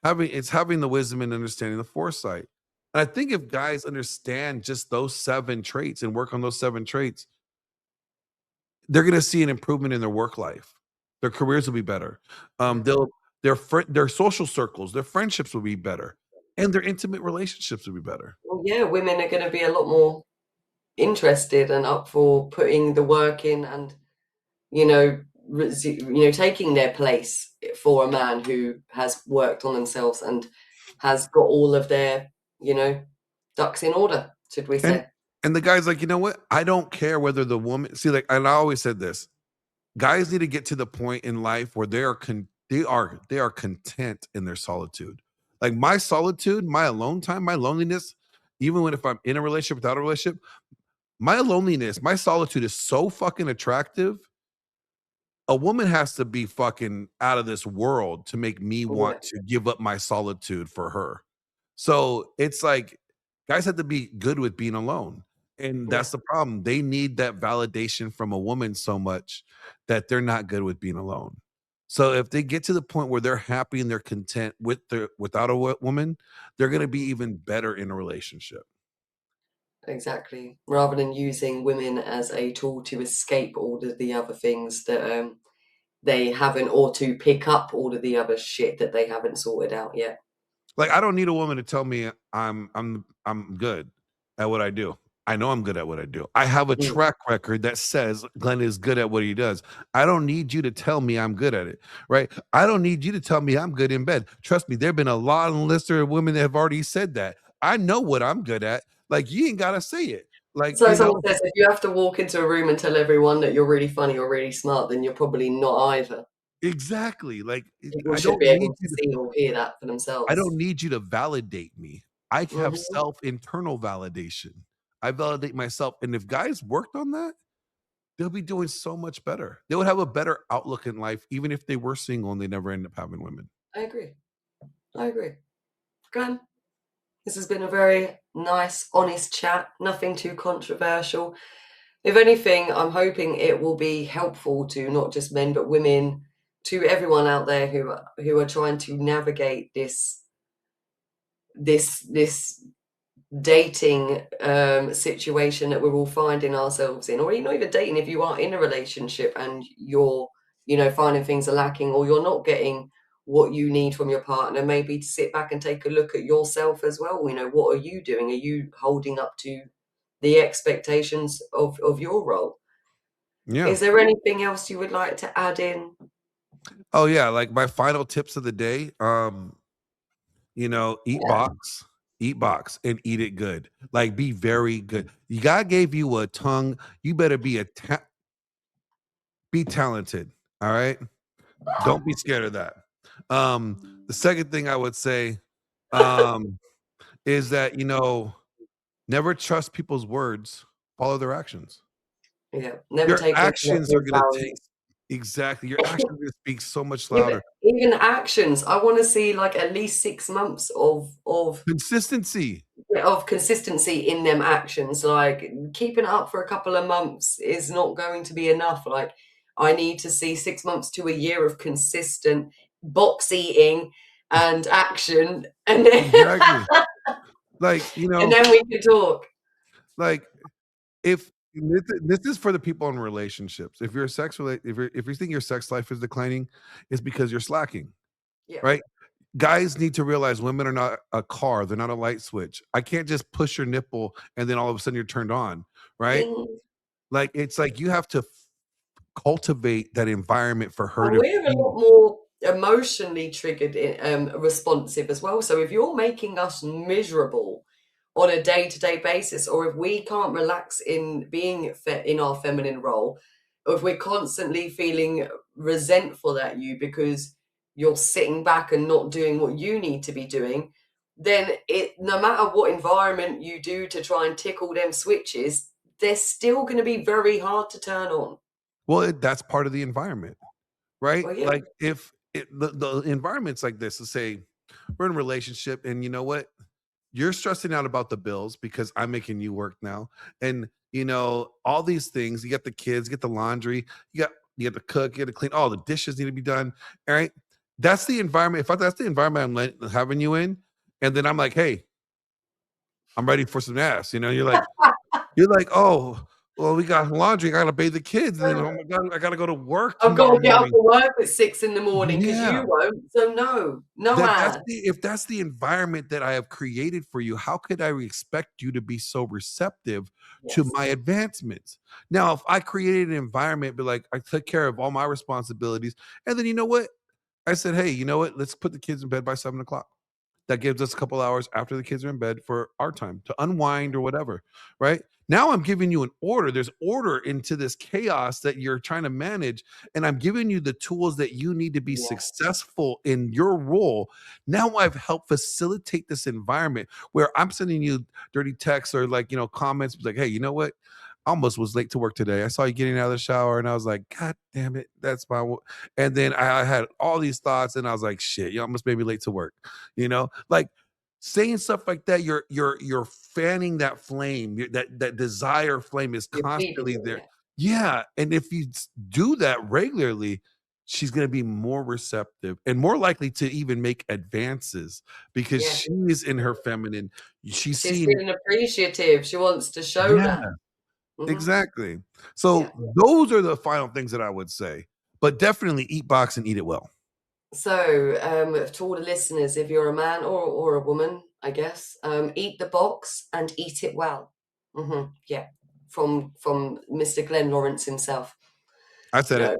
Having the wisdom and understanding the foresight. And I think if guys understand just those 7 traits and work on those 7 traits, they're gonna see an improvement in their work life. Their careers will be better. Yeah. Their social circles, their friendships will be better, and their intimate relationships will be better. Well, yeah, women are gonna be a lot more interested and up for putting the work in and, taking their place for a man who has worked on themselves and has got all of their, you know, ducks in order, should we And say. and the guy's like, "You know what? I don't care whether the woman." See, like, and I always said this, guys need to get to the point in life where they are content in their solitude. Like, my solitude, my alone time, my loneliness, even when if I'm in a relationship, without a relationship, my loneliness, my solitude is so fucking attractive. A woman has to be fucking out of this world to make me Yeah, want to give up my solitude for her. So it's like guys have to be good with being alone. And yeah, that's the problem. They need that validation from a woman so much that they're not good with being alone. So if they get to the point where they're happy and they're content without a woman, they're going to be even better in a relationship. exactly. Rather than using women as a tool to escape all of the other things that they haven't, or to pick up all of the other shit that they haven't sorted out yet. Like, I don't need a woman to tell me I'm good at what I do. I know I'm good at what I do. I have a Mm. track record that says Glenn is good at what he does. I don't need you to tell me I'm good at it, right? I don't need you to tell me I'm good in bed. Trust me, there've been a long list of women that have already said that. I know what I'm good at. Like, you ain't gotta say it. Like, So someone says if you have to walk into a room and tell everyone that you're really funny or really smart, then you're probably not either. exactly. Like, People I should don't be need able to you to see or hear that for I themselves. don't need you to validate me. I have Mhm. self internal validation. I validate myself. And if guys worked on that, they'll be doing so much better. They would have a better outlook in life, even if they were single and they never end up having women. I agree. I agree. Glenn, this has been a very nice, honest chat, nothing too controversial. If anything, I'm hoping it will be helpful to not just men but women, to everyone out there who are trying to navigate this dating situation that we're all finding ourselves in, or not even dating, if you are in a relationship and you're, finding things are lacking or you're not getting what you need from your partner, maybe to sit back and take a look at yourself as well. What are you doing? Are you holding up to the expectations of your role? Yeah. Is there anything else you would like to add in? Oh yeah. Like my final tips of the day, eat Yeah. box, eat box and eat it good. Like, be very good. God gave you a tongue. You better be talented. All right. Don't be scared of that. The second thing I would say um, is that, never trust people's words, follow their actions. Yeah, never Your take them for actions are face gonna value. take exactly, your actions are gonna speak so much Yeah, but louder. even actions, I wanna see, like, at least 6 months Consistency. of consistency in them actions. Like, keeping it up for a couple of months is not going to be enough. Like, I need to see 6 months to a year of consistent box eating and action, and then Exactly. Like, and then we can talk. like, if this is for the people in relationships. If if you think your sex life is declining, it's because you're slacking, Yeah. right? Guys need to realize women are not a car, they're not a light switch. I can't just push your nipple and then all of a sudden you're turned on, right? Ding. Like, it's like you have to cultivate that environment for her And to we're a feel. lot more emotionally triggered, responsive as well. So if you're making us miserable on a day-to-day basis, or if we can't relax in being in our feminine role, or if we're constantly feeling resentful at you because you're sitting back and not doing what you need to be doing, then no matter what environment you do to try and tickle them switches, they're still going to be very hard to turn on. Well, that's part of the environment, right? Well, yeah. Like, if the environment's like this, let's say we're in a relationship and you know what? You're stressing out about the bills because I'm making you work now. And all these things, you got the kids, get the laundry, you got to cook, you got to clean, all the dishes need to be done. All right. That's the environment. That's the environment having you in. And then I'm like, hey, I'm ready for some ass. You're like, oh, well, we got laundry. I gotta bathe the kids. And then, oh my God, I gotta go to work I've got tomorrow to get up morning. for work at 6 in the morning because Yeah. you won't. So no, no That's ad. if that's the environment that I have created for you, how could I expect you to be so receptive to Yes. my advancements? Now, if I created an environment, be like, I took care of all my responsibilities, and then you know what? I said, hey, you know what? Let's put the kids in bed by 7 o'clock. That gives us a couple hours after the kids are in bed for our time to unwind or whatever, right? Now I'm giving you an order. There's order into this chaos that you're trying to manage, and I'm giving you the tools that you need to be Yes. successful in your role. Now I've helped facilitate this environment where I'm sending you dirty texts or like, comments like, hey, you know what? I almost was late to work today. I saw you getting out of the shower and I was like, God damn it, that's and then I had all these thoughts and I was like, shit, you almost made me late to work. Like saying stuff like that, you're fanning that flame. That desire flame is You're feeding constantly it. there. Yeah. Yeah, and if you do that regularly, she's going to be more receptive and more likely to even make advances because Yeah. she's in her feminine. She's She's seeing. feeling appreciative. She wants to show Yeah, that. Hmm. exactly. Yeah. So those are the final things that I would say, but definitely eat box and eat it well. So, to all the listeners, if you're a man or a woman, I guess, eat the box and eat it well. Yeah, from Mr. Glenn Lawrence himself. I said it. So,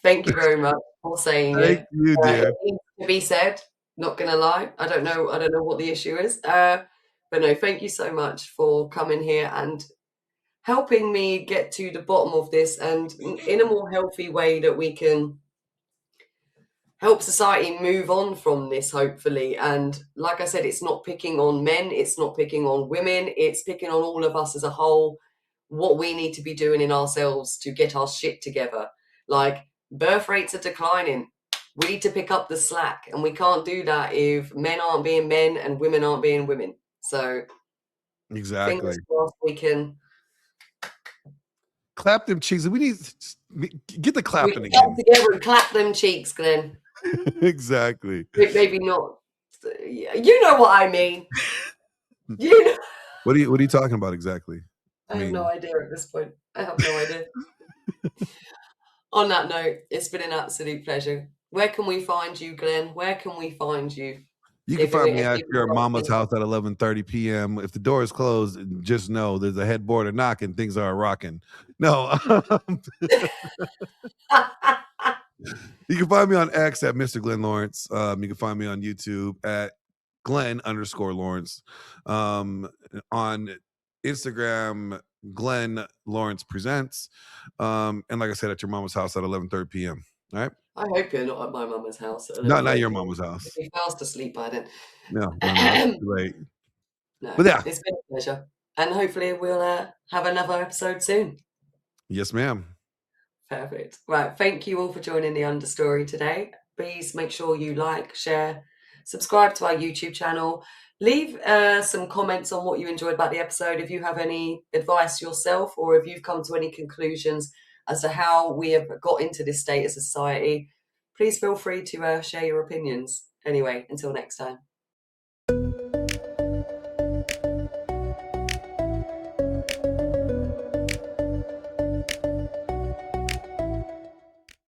thank you very much for saying Thank it. you, It dear. needs to be said. Not gonna lie, I don't know. I don't know what the issue is. But no, thank you so much for coming here and helping me get to the bottom of this, and in a more healthy way that we can help society move on from this, hopefully. And like I said, it's not picking on men, it's not picking on women, it's picking on all of us as a whole, what we need to be doing in ourselves to get our shit together. Like, birth rates are declining. We need to pick up the slack, and we can't do that if men aren't being men and women aren't being women. So fingers Exactly. crossed Clap them cheeks. We need get the we clapping can get again. together and clap them cheeks, Glenn. Exactly. Maybe not. You know what I mean. You know. What are you talking about exactly? I I have no mean, idea at this point. I have no idea. On that note, it's been an absolute pleasure. Where can we find you, Glenn? Where can we find you? you can find me If at people your are mama's listening. house at 11:30 p.m. If the door is closed, just know there's a headboard knocking. Things are rocking. No, you can find me on X at Mr. Glenn Lawrence. You can find me on YouTube at Glenn_Lawrence. On Instagram, Glenn Lawrence Presents. And like I said, at your mama's house at 11:30 p.m. All right. I hope you're not at my mama's house at Not 11:30. your mama's I'd house. be fast asleep by then. No, no, no. It's too late. No, But yeah. it's been a pleasure. And hopefully we'll have another episode soon. Yes, ma'am. Perfect. Right. Thank you all for joining the Understory today. Please make sure you like, share, subscribe to our YouTube channel. Leave some comments on what you enjoyed about the episode. If you have any advice yourself, or if you've come to any conclusions as to how we have got into this state as a society, please feel free to share your opinions. Anyway, until next time.